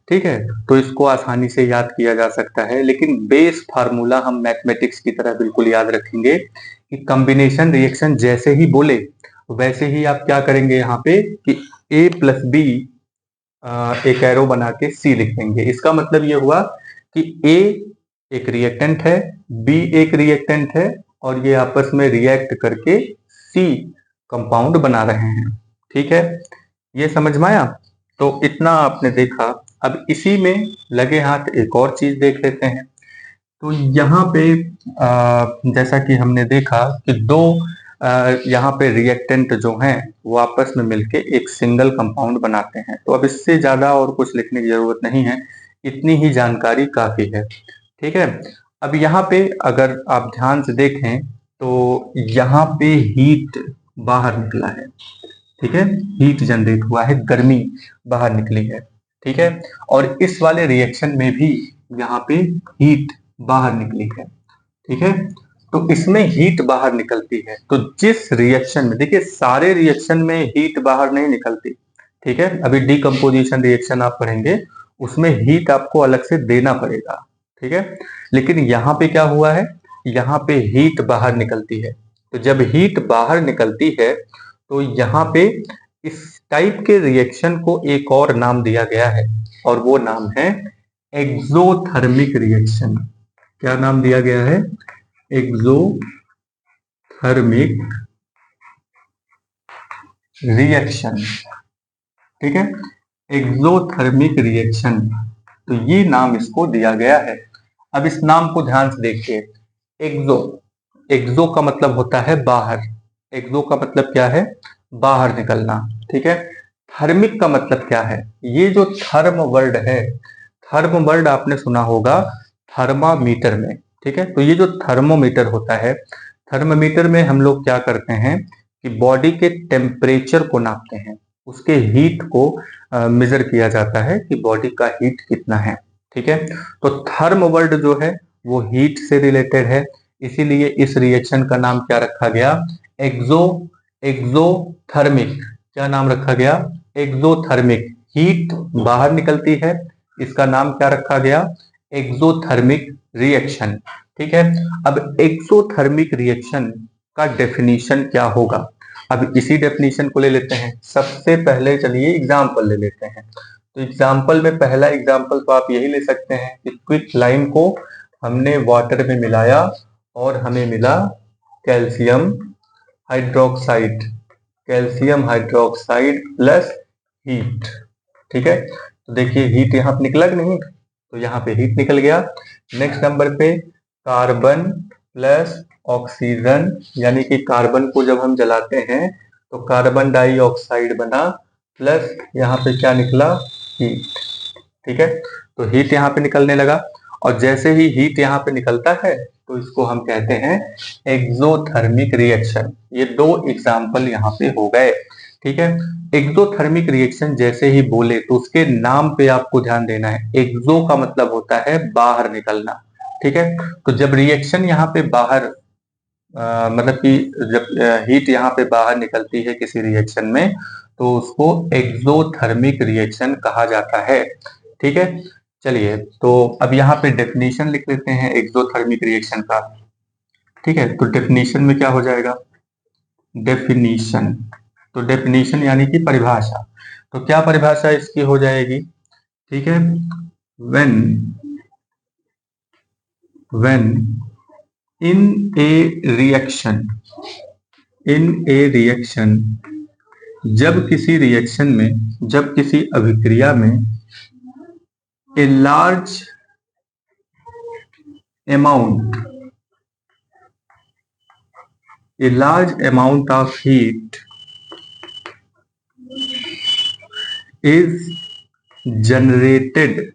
ठीक है, तो इसको आसानी से याद किया जा सकता है, लेकिन बेस फार्मूला हम मैथमेटिक्स की तरह बिल्कुल याद रखेंगे कि कॉम्बिनेशन रिएक्शन जैसे ही बोले वैसे ही आप क्या करेंगे यहाँ पे कि A+B एक एरो बना के C लिख देंगे। इसका मतलब ये हुआ कि A एक रिएक्टेंट है, B एक रिएक्टेंट है, और ये आपस में रिएक्ट करके C कंपाउंड बना रहे हैं। ठीक है, ये समझ में आया। तो इतना आपने देखा। अब इसी में लगे हाथ एक और चीज देख लेते हैं। तो यहाँ पे जैसा कि हमने देखा कि दो यहाँ पे रिएक्टेंट जो हैं वो आपस में मिलके एक सिंगल कंपाउंड बनाते हैं। तो अब इससे ज्यादा और कुछ लिखने की जरूरत नहीं है, इतनी ही जानकारी काफी है। ठीक है, अब यहाँ पे अगर आप ध्यान से देखें तो यहाँ पे हीट बाहर निकला है। ठीक है, हीट जनरेट हुआ है, गर्मी बाहर निकली है। ठीक है, और इस वाले रिएक्शन में भी यहाँ पे हीट बाहर निकली है। ठीक है, तो इसमें हीट बाहर निकलती है। तो जिस रिएक्शन में, देखिए सारे रिएक्शन में हीट बाहर नहीं निकलती। ठीक है, अभी डीकम्पोजिशन रिएक्शन आप पढ़ेंगे, उसमें हीट आपको अलग से देना पड़ेगा। ठीक है, लेकिन यहाँ पे क्या हुआ है, यहाँ पे हीट बाहर निकलती है। तो जब हीट बाहर निकलती है तो यहाँ पे इस टाइप के रिएक्शन को एक और नाम दिया गया है, और वो नाम है एक्सोथर्मिक रिएक्शन। क्या नाम दिया गया है, एक्सोथर्मिक रिएक्शन। ठीक है, एक्सोथर्मिक रिएक्शन, तो ये नाम इसको दिया गया है। अब इस नाम को ध्यान से देखिए, एक्सो, एक्सो का मतलब होता है बाहर। एक्सो का मतलब क्या है, बाहर निकलना। ठीक है, थर्मिक का मतलब क्या है, ये जो थर्म वर्ड है, थर्म वर्ड आपने सुना होगा थर्मामीटर में। ठीक है, तो ये जो थर्मोमीटर होता है, थर्मामीटर में हम लोग क्या करते हैं कि बॉडी के टेम्परेचर को नापते हैं, उसके हीट को मेजर किया जाता है कि बॉडी का हीट कितना है। ठीक है, तो थर्म वर्ड जो है वो हीट से रिलेटेड है, इसीलिए इस रिएक्शन का नाम क्या रखा गया, एक्सो एक्सोथर्मिक। क्या नाम रखा गया, एक्सोथर्मिक। हीट बाहर निकलती है, इसका नाम क्या रखा गया, एक्सोथर्मिक रिएक्शन। ठीक है, अब एक्सोथर्मिक रिएक्शन का डेफिनेशन क्या होगा, अब इसी डेफिनेशन को ले लेते हैं। सबसे पहले चलिए एग्जाम्पल ले लेते हैं। तो एग्जाम्पल में पहला एग्जाम्पल तो आप यही ले सकते हैं कि क्विक लाइम को हमने वाटर में मिलाया और हमें मिला calcium hydroxide, calcium hydroxide plus heat. ठीक है, तो देखिए हीट यहाँ पे निकला कि नहीं, तो यहाँ पे हीट निकल गया। नेक्स्ट नंबर पे कार्बन प्लस ऑक्सीजन, यानी कि कार्बन को जब हम जलाते हैं तो कार्बन डाइऑक्साइड बना, प्लस यहाँ पे क्या निकला, हीट। ठीक है, तो हीट यहाँ पे निकलने लगा, और जैसे ही हीट यहाँ पे निकलता है तो इसको हम कहते हैं एक्सोथर्मिक रिएक्शन। ये दो एग्जाम्पल यहाँ पे हो गए। ठीक है, एक्सोथर्मिक रिएक्शन जैसे ही बोले तो उसके नाम पे आपको ध्यान देना है। एक्सो का मतलब होता है बाहर निकलना। ठीक है, तो जब रिएक्शन यहाँ पे बाहर मतलब कि जब हीट यहाँ पे बाहर निकलती है किसी रिएक्शन में तो उसको एक्सोथर्मिक रिएक्शन कहा जाता है। ठीक है, चलिए तो अब यहाँ पे डेफिनेशन लिख लेते हैं एक्सोथर्मिक रिएक्शन का। ठीक है, तो डेफिनेशन में क्या हो जाएगा, डेफिनेशन, तो डेफिनेशन यानी कि परिभाषा। तो क्या परिभाषा इसकी हो जाएगी, ठीक है, when in A reaction, in A reaction, जब किसी रिएक्शन में, जब किसी अभिक्रिया में a large amount, a large amount of heat is generated,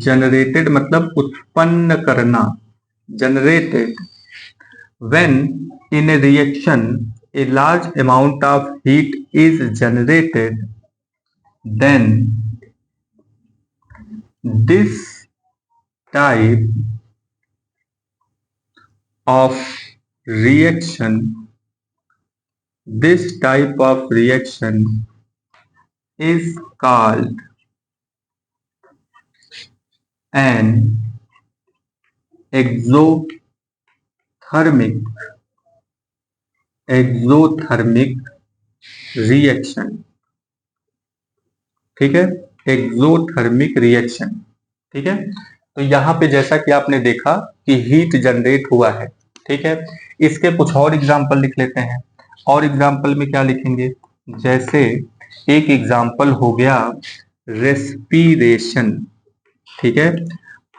generated मतलब उत्पन्न करना, generated, when in a reaction a large amount of heat is generated, then this type of reaction, this type of reaction is called an exothermic, exothermic reaction। ठीक है, exothermic reaction. ठीक है, तो यहाँ पे जैसा कि आपने देखा कि हीट जनरेट हुआ है। ठीक है, इसके कुछ और एग्जाम्पल लिख लेते हैं। और एग्जाम्पल में क्या लिखेंगे, जैसे एक एग्जाम्पल हो गया रेस्पिरेशन। ठीक है,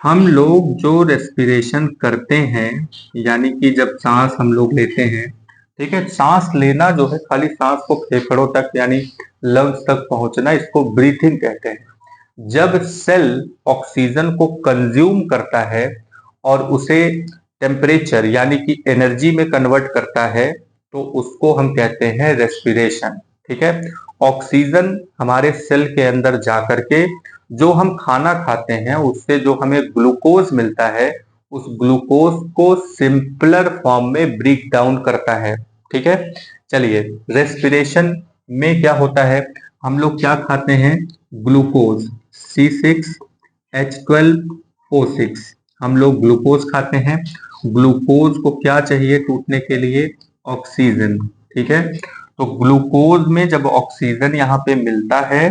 हम लोग जो रेस्पिरेशन करते हैं, यानी कि जब सांस हम लोग लेते हैं, ठीक है, सांस लेना जो है खाली सांस को फेफड़ों तक यानी लंग्स तक पहुंचना, इसको ब्रीथिंग कहते हैं। जब सेल ऑक्सीजन को कंज्यूम करता है और उसे टेम्परेचर यानी कि एनर्जी में कन्वर्ट करता है तो उसको हम कहते हैं रेस्पिरेशन। ठीक है, ऑक्सीजन हमारे सेल के अंदर जाकर के जो हम खाना खाते हैं उससे जो हमें ग्लूकोज मिलता है, उस ग्लूकोज को सिंपलर फॉर्म में ब्रेक डाउन करता है। ठीक है, चलिए रेस्पिरेशन में क्या होता है, हम लोग क्या खाते हैं, ग्लूकोज C6H12O6, हम लोग ग्लूकोज खाते हैं। ग्लूकोज को क्या चाहिए टूटने के लिए, ऑक्सीजन। ठीक है, तो ग्लूकोज में जब ऑक्सीजन यहाँ पे मिलता है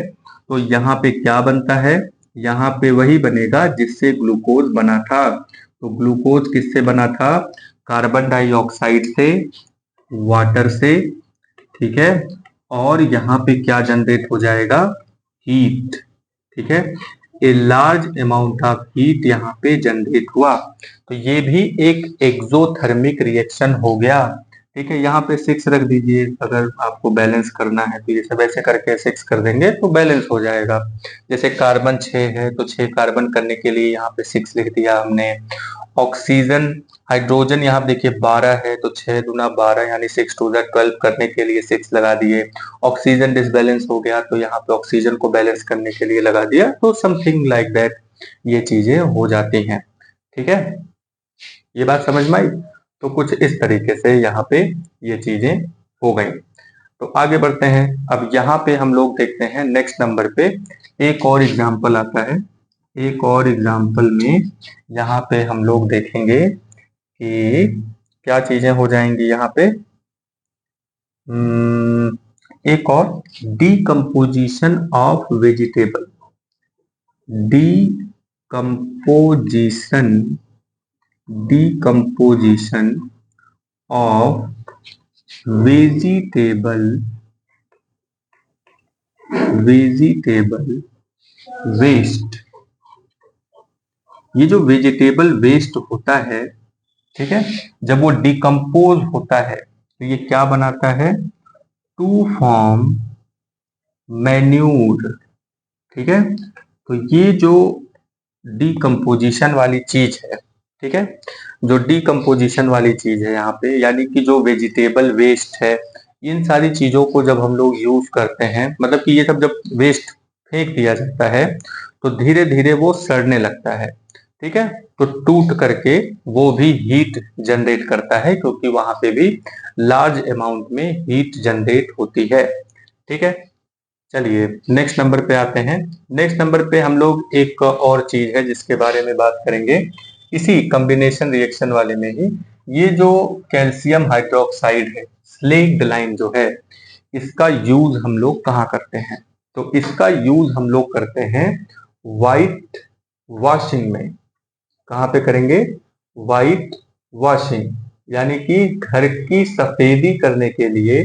तो यहाँ पे क्या बनता है, यहाँ पे वही बनेगा जिससे ग्लूकोज बना था। तो ग्लूकोज किससे बना था, कार्बन डाइऑक्साइड से, वाटर से। ठीक है, और यहाँ पे क्या जनरेट हो जाएगा, हीट। ठीक है, a large amount of heat यहाँ पे जनरेट हुआ, तो ये भी एक एक्सोथर्मिक रिएक्शन हो गया। ठीक है, यहाँ पे 6 रख दीजिए, अगर आपको बैलेंस करना है तो ये सब ऐसे करके 6 कर देंगे तो बैलेंस हो जाएगा। जैसे कार्बन 6 है तो 6 कार्बन करने के लिए यहाँ पे 6 लिख दिया हमने। ऑक्सीजन, हाइड्रोजन यहाँ देखिए 12 है तो 6 दूना 12 यानी 6 टू 12 करने के लिए 6 लगा दिए। ऑक्सीजन डिसबैलेंस हो गया तो यहाँ पे ऑक्सीजन को बैलेंस करने के लिए लगा दिया। तो समथिंग लाइक दैट ये चीजें हो जाती हैं। ठीक है, ये बात समझ में आई। तो कुछ इस तरीके से यहाँ पे ये चीजें हो गई। तो आगे बढ़ते हैं। अब यहाँ पे हम लोग देखते हैं नेक्स्ट नंबर पे एक और एग्जाम्पल आता है। एक और एग्जाम्पल में यहाँ पे हम लोग देखेंगे कि क्या चीजें हो जाएंगी यहाँ पे। एक और, decomposition of vegetable, decomposition decomposition of vegetable waste. ये जो वेजिटेबल वेस्ट होता है, ठीक है, जब वो डिकम्पोज होता है तो ये क्या बनाता है, टू फॉर्म मैन्यूर। ठीक है, तो ये जो डीकम्पोजिशन वाली चीज है, ठीक है, जो डीकम्पोजिशन वाली चीज है यहाँ पे, यानी कि जो वेजिटेबल वेस्ट है, इन सारी चीजों को जब हम लोग यूज करते हैं, मतलब कि ये सब जब वेस्ट फेंक दिया जाता है तो धीरे धीरे वो सड़ने लगता है। ठीक है, तो टूट करके वो भी हीट जनरेट करता है, क्योंकि वहां पे भी लार्ज अमाउंट में हीट जनरेट होती है। ठीक है, चलिए नेक्स्ट नंबर पे आते हैं। नेक्स्ट नंबर पे हम लोग एक और चीज है जिसके बारे में बात करेंगे, इसी कॉम्बिनेशन रिएक्शन वाले में ही। ये जो कैल्शियम हाइड्रोक्साइड है, स्लेक्ड लाइम जो है, इसका यूज हम लोग कहाँ करते हैं, तो इसका यूज हम लोग करते हैं वाइट वॉशिंग में। कहाँ पे करेंगे, वाइट वॉशिंग, यानी कि घर की सफेदी करने के लिए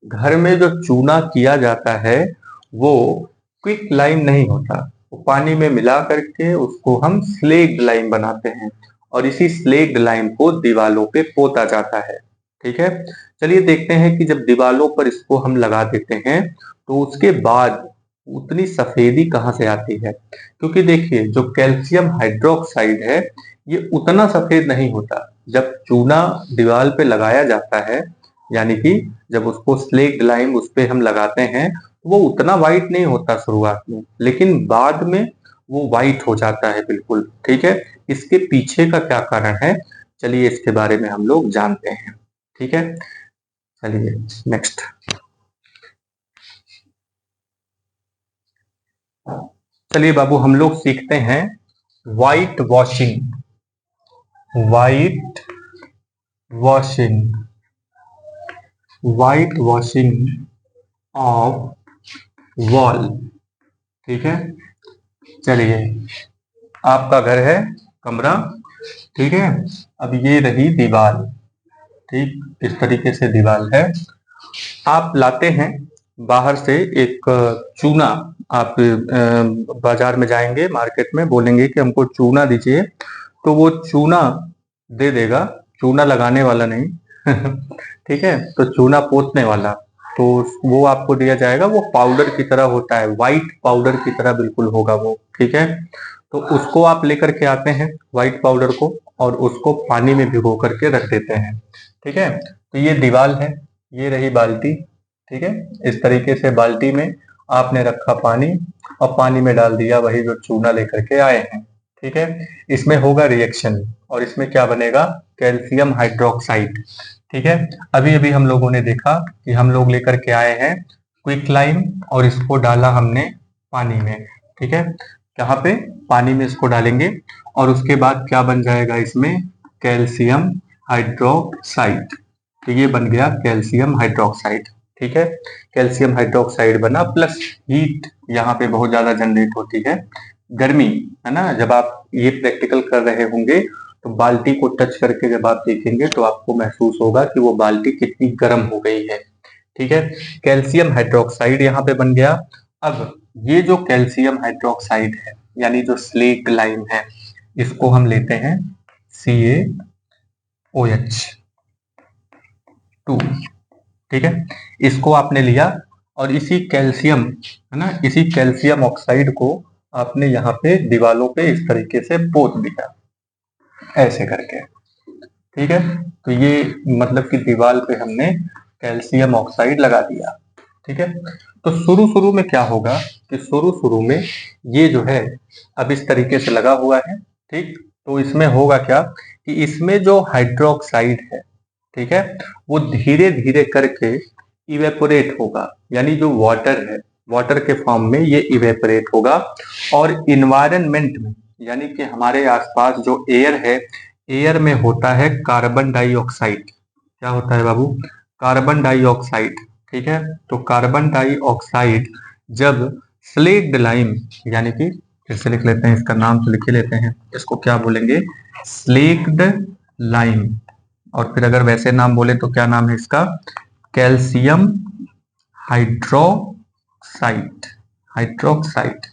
घर में जो चूना किया जाता है वो क्विक लाइम नहीं होता, वो पानी में मिला करके उसको हम स्लेक्ड लाइम बनाते हैं, और इसी स्लेक्ड लाइम को दीवालों पे पोता जाता है। ठीक है, चलिए देखते हैं कि जब दीवालों पर इसको हम लगा देते हैं तो उसके बाद उतनी सफेदी कहाँ से आती है, क्योंकि देखिए जो कैल्शियम हाइड्रोक्साइड है ये उतना सफेद नहीं होता। जब चूना दीवार पे लगाया जाता है, यानी कि जब उसको स्लेक्ड लाइम उस पे हम लगाते हैं, वो उतना वाइट नहीं होता शुरुआत में, लेकिन बाद में वो वाइट हो जाता है बिल्कुल। ठीक है, इसके पीछे का क्या कारण है, चलिए इसके बारे में हम लोग जानते हैं। ठीक है, चलिए नेक्स्ट। चलिए बाबू हम लोग सीखते हैं white washing. White washing, white washing of wall. ठीक है, चलिए आपका घर है, कमरा, ठीक है, अब ये रही दीवार। ठीक, इस तरीके से दीवार है। आप लाते हैं बाहर से एक चूना, आप बाजार में जाएंगे, मार्केट में बोलेंगे कि हमको चूना दीजिए, तो वो चूना दे देगा, चूना लगाने वाला नहीं। ठीक है, तो चूना पोतने वाला, तो वो आपको दिया जाएगा, वो पाउडर की तरह होता है, व्हाइट पाउडर की तरह बिल्कुल होगा वो। ठीक है, तो उसको आप लेकर के आते हैं व्हाइट पाउडर को, और उसको पानी में भिगो करके रख देते हैं। ठीक है, तो ये दीवार है, ये रही बाल्टी। ठीक है, इस तरीके से बाल्टी में आपने रखा पानी, और पानी में डाल दिया वही जो चूना लेकर के आए हैं। ठीक है, इसमें होगा रिएक्शन, और इसमें क्या बनेगा, कैल्शियम हाइड्रोक्साइड। ठीक है, अभी अभी हम लोगों ने देखा कि हम लोग लेकर के आए हैं क्विक लाइम, और इसको डाला हमने पानी में। ठीक है, यहाँ पे पानी में इसको डालेंगे, और उसके बाद क्या बन जाएगा इसमें, कैल्शियम हाइड्रोक्साइड। तो ये बन गया कैल्शियम हाइड्रोक्साइड। ठीक है, कैल्शियम हाइड्रोक्साइड बना, प्लस हीट यहाँ पे बहुत ज्यादा जनरेट होती है, गर्मी, है ना। जब आप ये प्रैक्टिकल कर रहे होंगे तो बाल्टी को टच करके जब आप देखेंगे तो आपको महसूस होगा कि वो बाल्टी कितनी गर्म हो गई है। ठीक है, कैल्शियम हाइड्रोक्साइड यहाँ पे बन गया। अब ये जो कैल्शियम हाइड्रोक्साइड है, यानी जो स्लेट लाइम है, इसको हम लेते हैं CaOH2। ठीक है, इसको आपने लिया, और इसी कैल्शियम, है ना, इसी कैल्शियम ऑक्साइड को आपने यहाँ पे दीवालों पे इस तरीके से पोत दिया, ऐसे करके। ठीक है, तो ये मतलब कि दीवार पे हमने कैल्शियम ऑक्साइड लगा दिया। ठीक है, तो शुरू शुरू में क्या होगा कि शुरू शुरू में ये जो है अब इस तरीके से लगा हुआ है। ठीक, तो इसमें होगा क्या कि इसमें जो हाइड्रोक्साइड है, ठीक है, वो धीरे धीरे करके इवेपोरेट होगा, यानी जो वाटर है, वाटर के फॉर्म में ये इवेपोरेट होगा, और इन्वायरमेंट में, यानी कि हमारे आसपास जो एयर है, एयर में होता है कार्बन डाइऑक्साइड। क्या होता है बाबू, कार्बन डाइऑक्साइड, ठीक है। तो कार्बन डाइऑक्साइड जब स्लेक्ड लाइम, यानी कि फिर से लिख लेते हैं, इसका नाम तो लिख ही लेते हैं, इसको क्या बोलेंगे, स्लेक्ड लाइम। और फिर अगर वैसे नाम बोले तो क्या नाम है इसका, कैल्शियम हाइड्रोक्साइड, हाइड्रोक्साइड,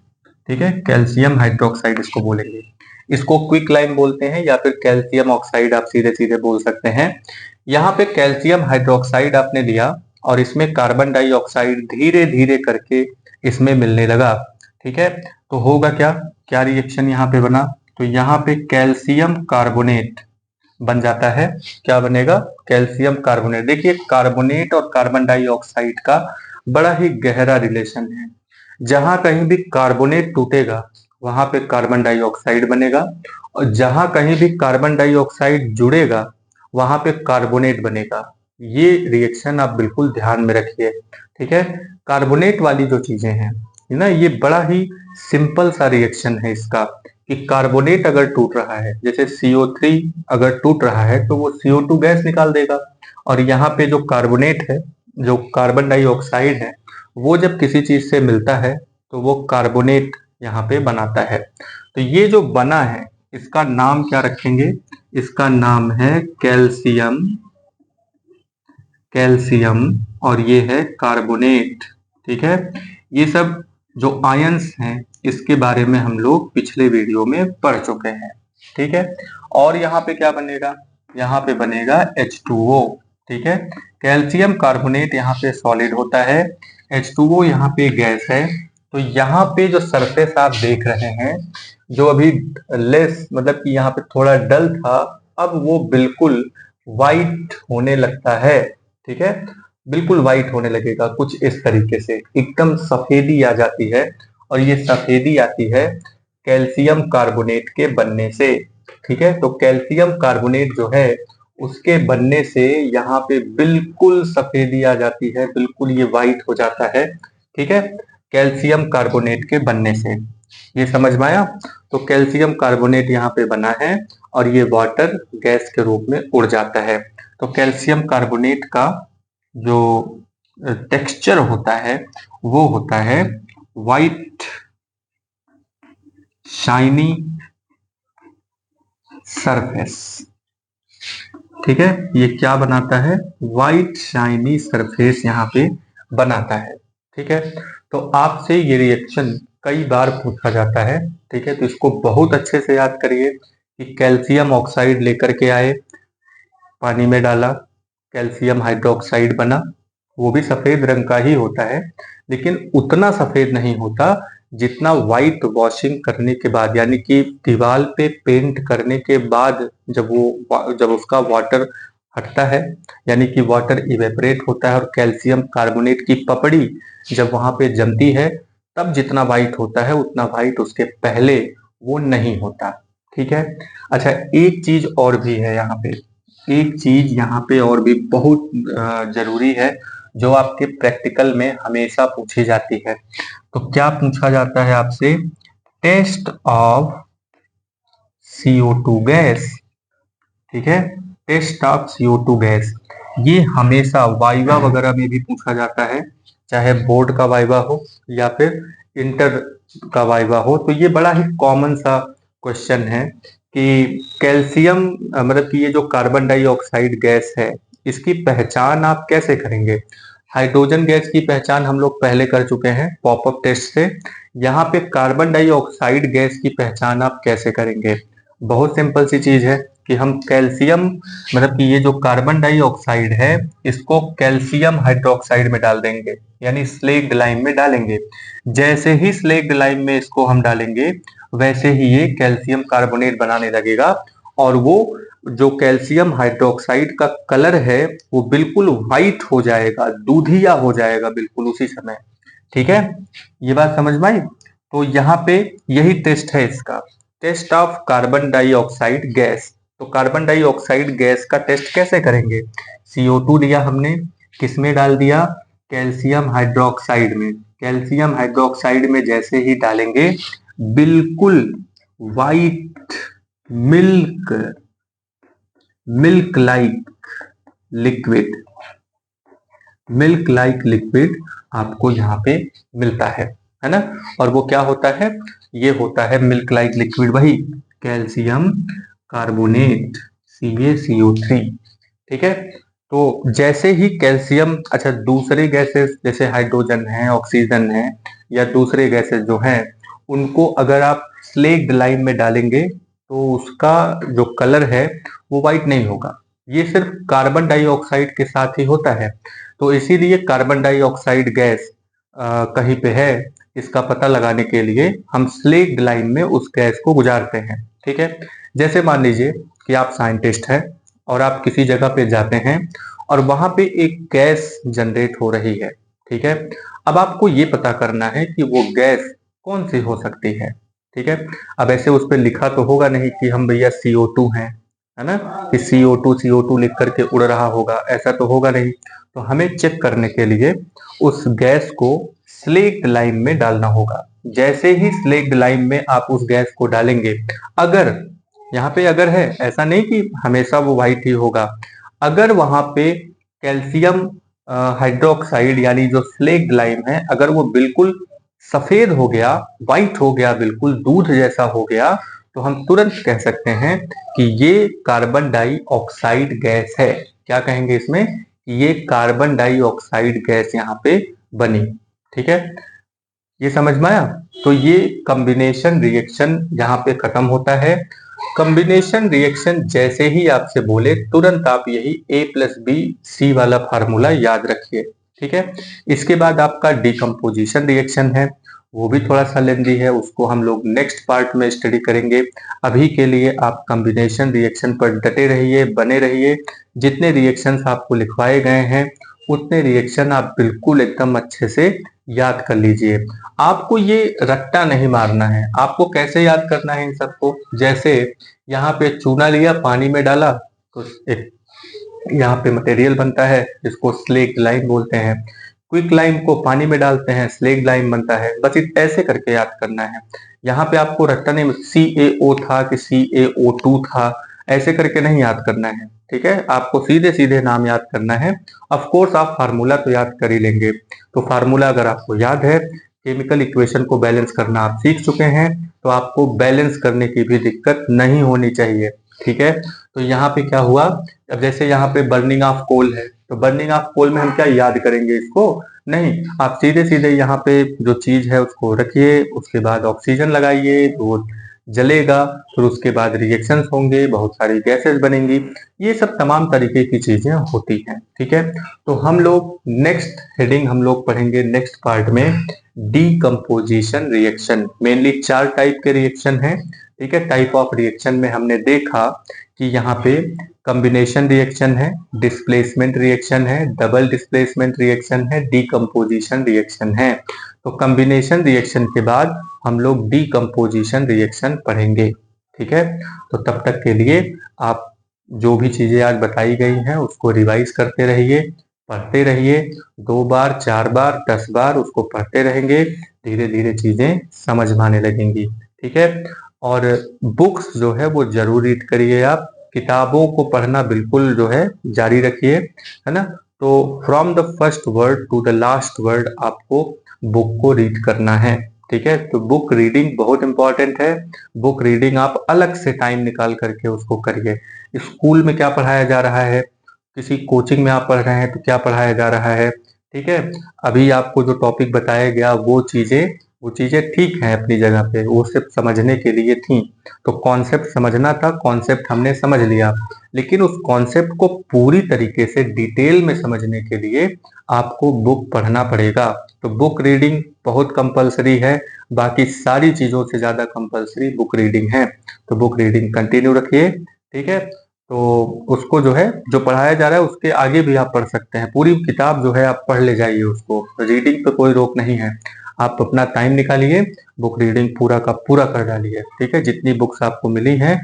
ठीक है, कैल्शियम हाइड्रोक्साइड इसको बोलेंगे। इसको क्विक लाइम बोलते हैं या फिर कैल्शियम ऑक्साइड आप सीधे सीधे बोल सकते हैं। यहाँ पे कैल्शियम हाइड्रोक्साइड आपने लिया और इसमें कार्बन डाइऑक्साइड धीरे धीरे करके इसमें मिलने लगा, ठीक है। तो होगा क्या, क्या रिएक्शन यहाँ पे बना, तो यहाँ पे कैल्शियम कार्बोनेट बन जाता है। क्या बनेगा, कैल्शियम कार्बोनेट। देखिए कार्बोनेट और कार्बन डाइऑक्साइड का बड़ा ही गहरा रिलेशन है। जहां कहीं भी कार्बोनेट टूटेगा वहां पे कार्बन डाइऑक्साइड बनेगा, और जहां कहीं भी कार्बन डाइऑक्साइड जुड़ेगा वहां पे कार्बोनेट बनेगा। ये रिएक्शन आप बिल्कुल ध्यान में रखिए, ठीक है। कार्बोनेट वाली जो चीजें हैं ना, ये बड़ा ही सिंपल सा रिएक्शन है इसका, कि कार्बोनेट अगर टूट रहा है, जैसे CO3 अगर टूट रहा है तो वो CO2 गैस निकाल देगा, और यहाँ पे जो कार्बोनेट है, जो कार्बन डाइऑक्साइड है, वो जब किसी चीज से मिलता है तो वो कार्बोनेट यहाँ पे बनाता है। तो ये जो बना है इसका नाम क्या रखेंगे, इसका नाम है कैल्शियम, कैल्शियम, और ये है कार्बोनेट, ठीक है। ये सब जो आयंस हैं इसके बारे में हम लोग पिछले वीडियो में पढ़ चुके हैं, ठीक है। और यहाँ पे क्या बनेगा, यहाँ पे बनेगा H2O, ठीक है। कैल्शियम कार्बोनेट यहाँ पे सॉलिड होता है, H2O यहाँ पे गैस है। तो यहाँ पे जो सरफेस आप देख रहे हैं, जो अभी लेस मतलब कि यहाँ पे थोड़ा डल था, अब वो बिल्कुल वाइट होने लगता है, ठीक है। बिल्कुल वाइट होने लगेगा, कुछ इस तरीके से एकदम सफेदी आ जाती है, और ये सफेदी आती है कैल्शियम कार्बोनेट के बनने से, ठीक है। तो कैल्शियम कार्बोनेट जो है उसके बनने से यहाँ पे बिल्कुल सफेदी आ जाती है, बिल्कुल ये वाइट हो जाता है, ठीक है, कैल्शियम कार्बोनेट के बनने से। ये समझ में आया। तो कैल्शियम कार्बोनेट यहाँ पे बना है और ये वाटर गैस के रूप में उड़ जाता है। तो कैल्शियम कार्बोनेट का जो टेक्सचर होता है वो होता है वाइट शाइनी सरफेस, ठीक है। ये क्या बनाता है, वाइट शाइनी सरफेस यहाँ पे बनाता है, ठीक है। तो आपसे ये रिएक्शन कई बार पूछा जाता है, ठीक है। तो इसको बहुत अच्छे से याद करिए कि कैल्शियम ऑक्साइड लेकर के आए, पानी में डाला, कैल्शियम हाइड्रोक्साइड बना, वो भी सफेद रंग का ही होता है, लेकिन उतना सफेद नहीं होता जितना व्हाइट वॉशिंग करने के बाद, यानी कि दीवार पे पेंट करने के बाद जब उसका वाटर हटता है, यानी कि वाटर इवेपोरेट होता है और कैल्शियम कार्बोनेट की पपड़ी जब वहां पे जमती है, तब जितना व्हाइट होता है उतना व्हाइट उसके पहले वो नहीं होता, ठीक है। अच्छा, एक चीज और भी है यहाँ पे, एक चीज यहाँ पे और भी बहुत जरूरी है, जो आपके प्रैक्टिकल में हमेशा पूछी जाती है। तो क्या पूछा जाता है आपसे, टेस्ट ऑफ CO2 गैस, ठीक है, टेस्ट ऑफ CO2 गैस। ये हमेशा वाइवा वगैरह में भी पूछा जाता है, चाहे बोर्ड का वाइवा हो या फिर इंटर का वाइवा हो। तो ये बड़ा ही कॉमन सा क्वेश्चन है कि कैल्शियम मतलब कि ये जो कार्बन डाइऑक्साइड गैस है इसकी पहचान आप कैसे करेंगे। हाइड्रोजन गैस की पहचान हम लोग पहले कर चुके हैं पॉपअप टेस्ट से। यहाँ पे कार्बन डाइऑक्साइड गैस की पहचान आप कैसे करेंगे, बहुत सिंपल सी चीज है कि हम कैल्शियम मतलब कि ये जो कार्बन डाइऑक्साइड है इसको कैल्शियम हाइड्रोक्साइड में डाल देंगे, यानी स्लेक्ड लाइम में डालेंगे। जैसे ही स्लेक्ड लाइम में इसको हम डालेंगे वैसे ही ये कैल्शियम कार्बोनेट बनाने लगेगा, और वो जो कैल्शियम हाइड्रोक्साइड का कलर है वो बिल्कुल व्हाइट हो जाएगा, दूधिया हो जाएगा बिल्कुल उसी समय, ठीक है। ये बात समझ में आई। तो यहाँ पे यही टेस्ट है इसका, test of carbon dioxide gas. तो कार्बन डाइऑक्साइड गैस का टेस्ट कैसे करेंगे, CO2 लिया हमने, किसमें डाल दिया, कैल्शियम हाइड्रोक्साइड में। कैल्शियम हाइड्रोक्साइड में जैसे ही डालेंगे बिल्कुल white milk milk like liquid milk like liquid आपको यहाँ पे मिलता है ना। और वो क्या होता है, ये होता है मिल्क लाइक लिक्विड, वही कैल्शियम कार्बोनेट CaCO3। ठीक है, तो जैसे ही कैल्शियम, अच्छा दूसरे गैसेस जैसे हाइड्रोजन है, ऑक्सीजन है, या दूसरे गैसेस जो हैं, उनको अगर आप स्लेक्ड लाइम में डालेंगे तो उसका जो कलर है वो वाइट नहीं होगा। ये सिर्फ कार्बन डाइऑक्साइड के साथ ही होता है। तो इसीलिए कार्बन डाइऑक्साइड गैस कहीं पे है, इसका पता लगाने के लिए हम स्लेक्ड लाइम में उस गैस को गुजारते हैं। ठीक है, जैसे मान लीजिए कि आप साइंटिस्ट हैं और आप किसी जगह पे जाते हैं और वहां पे एक गैस जनरेट हो रही है। ठीक है, अब आपको ये पता करना है कि वो गैस कौन सी हो सकती है। ठीक है, अब ऐसे उस पर लिखा तो होगा नहीं कि हम भैया CO2 हैं, है ना, कि CO2 लिख करके उड़ रहा होगा, ऐसा तो होगा नहीं। तो हमें चेक करने के लिए उस गैस को स्लेक्ड लाइम में डालना होगा। जैसे ही स्लेक्ड लाइम में आप उस गैस को डालेंगे, अगर यहाँ पे अगर है, ऐसा नहीं कि हमेशा वो व्हाइट ही होगा, अगर वहां पे कैल्शियम हाइड्रोक्साइड यानी जो स्लेक्ड लाइम है, अगर वो बिल्कुल सफेद हो गया, व्हाइट हो गया, बिल्कुल दूध जैसा हो गया, तो हम तुरंत कह सकते हैं कि ये कार्बन डाइऑक्साइड गैस है। क्या कहेंगे इसमें, कि ये कार्बन डाइऑक्साइड गैस यहाँ पे बनी। ठीक है, ये समझ में आया। तो ये कॉम्बिनेशन रिएक्शन यहाँ पे खत्म होता है। कॉम्बिनेशन रिएक्शन जैसे ही आपसे बोले तुरंत आप यही A+B C वाला फार्मूला याद रखिए। ठीक है, इसके बाद आपका डिकम्पोजिशन रिएक्शन है, वो भी थोड़ा सा लेंदी है, उसको हम लोग नेक्स्ट पार्ट में स्टडी करेंगे। अभी के लिए आप कॉम्बिनेशन रिएक्शन पर डटे रहिए, बने रहिए। जितने रिएक्शंस आपको लिखवाए गए हैं उतने रिएक्शन आप बिल्कुल एकदम अच्छे से याद कर लीजिए। आपको ये रट्टा नहीं मारना है। आपको कैसे याद करना है इन सबको, जैसे यहाँ पे चूना लिया, पानी में डाला, तो एक यहाँ पे मटेरियल बनता है जिसको स्लेक्ड लाइम बोलते हैं। क्विक लाइम को पानी में डालते हैं, स्लेक्ड लाइम बनता है। बस ऐसे करके याद करना है। यहाँ पे आपको रट्टा नहीं, CaO था कि CaO2 था, ऐसे करके नहीं याद करना है। ठीक है, आपको सीधे सीधे नाम याद करना है। ऑफ कोर्स आप फार्मूला तो याद कर ही लेंगे। तो फार्मूला अगर आपको याद है, केमिकल इक्वेशन को बैलेंस करना आप सीख चुके हैं, तो आपको बैलेंस करने की भी दिक्कत नहीं होनी चाहिए। ठीक है, तो यहाँ पे क्या हुआ, अब जैसे यहाँ पे बर्निंग ऑफ कोल है, तो बर्निंग ऑफ कोल में हम क्या याद करेंगे इसको, नहीं, आप सीधे सीधे यहाँ पे जो चीज है उसको रखिए, उसके बाद ऑक्सीजन लगाइए तो वो जलेगा, फिर उसके बाद रिएक्शंस होंगे, बहुत सारी गैसेस बनेंगी, ये सब तमाम तरीके की चीजें होती हैं। ठीक है, तो हम लोग नेक्स्ट हेडिंग हम लोग पढ़ेंगे नेक्स्ट पार्ट में डीकम्पोजिशन रिएक्शन। मेनली 4 टाइप के रिएक्शन हैं। ठीक है, टाइप ऑफ रिएक्शन में हमने देखा कि यहाँ पे कॉम्बिनेशन रिएक्शन है, डिस्प्लेसमेंट रिएक्शन है, डबल डिस्प्लेसमेंट रिएक्शन है, डीकम्पोजिशन रिएक्शन है। तो कॉम्बिनेशन रिएक्शन के बाद हम लोग डीकम्पोजिशन रिएक्शन पढ़ेंगे। ठीक है, तो तब तक के लिए आप जो भी चीजें आज बताई गई हैं उसको रिवाइज करते रहिए, पढ़ते रहिए। 2 बार 4 बार 10 बार उसको पढ़ते रहेंगे, धीरे धीरे चीजें समझ में आने लगेंगी। ठीक है, और बुक्स जो है वो जरूर रीड करिए। आप किताबों को पढ़ना बिल्कुल जो है जारी रखिए, है ना। तो from the first word to the last word आपको बुक को रीड करना है। ठीक है, तो बुक रीडिंग बहुत इंपॉर्टेंट है। बुक रीडिंग आप अलग से टाइम निकाल करके उसको करिए। स्कूल में क्या पढ़ाया जा रहा है, किसी कोचिंग में आप पढ़ रहे हैं तो क्या पढ़ाया जा रहा है। ठीक है, अभी आपको जो टॉपिक बताया गया वो चीजें ठीक हैं अपनी जगह पे, वो सिर्फ समझने के लिए थी। तो कॉन्सेप्ट समझना था, कॉन्सेप्ट हमने समझ लिया, लेकिन उस कॉन्सेप्ट को पूरी तरीके से डिटेल में समझने के लिए आपको बुक पढ़ना पड़ेगा। तो बुक रीडिंग बहुत कंपलसरी है, बाकी सारी चीजों से ज्यादा कंपलसरी बुक रीडिंग है। तो बुक रीडिंग कंटिन्यू रखिए। ठीक है, तो उसको जो है जो पढ़ाया जा रहा है उसके आगे भी आप पढ़ सकते हैं। पूरी किताब जो है आप पढ़ ले जाइए उसको, रीडिंग पे कोई रोक नहीं है। आप अपना टाइम निकालिए, बुक रीडिंग पूरा का पूरा कर डालिए। ठीक है, जितनी बुक्स आपको मिली हैं,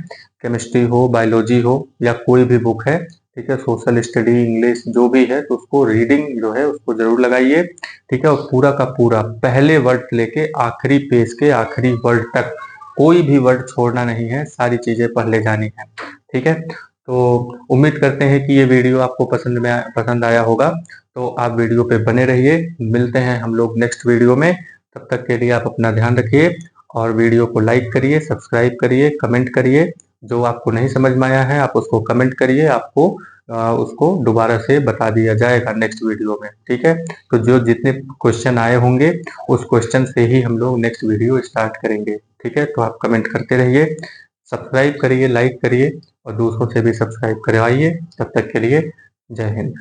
केमिस्ट्री हो, बायोलॉजी हो, या कोई भी बुक है, ठीक है, सोशल स्टडी, इंग्लिश जो भी है, तो उसको रीडिंग जो है उसको जरूर लगाइए। ठीक है, और पूरा का पूरा पहले वर्ड लेके आखिरी पेज के आखिरी वर्ड तक कोई भी वर्ड छोड़ना नहीं है, सारी चीजें पढ़ ले जानी है। ठीक है, तो उम्मीद करते हैं कि ये वीडियो आपको पसंद आया होगा। तो आप वीडियो पे बने रहिए। मिलते हैं हम लोग नेक्स्ट वीडियो में। तब तक के लिए आप अपना ध्यान रखिए और वीडियो को लाइक करिए, सब्सक्राइब करिए, कमेंट करिए। जो आपको नहीं समझ में आया है आप उसको कमेंट करिए, आपको उसको दोबारा से बता दिया जाएगा नेक्स्ट वीडियो में। ठीक है, तो जो जितने क्वेश्चन आए होंगे उस क्वेश्चन से ही हम लोग नेक्स्ट वीडियो स्टार्ट करेंगे। ठीक है, तो आप कमेंट करते रहिए, सब्सक्राइब करिए, लाइक करिए और दूसरों से भी सब्सक्राइब करवाइए। तब तक के लिए जय हिंद।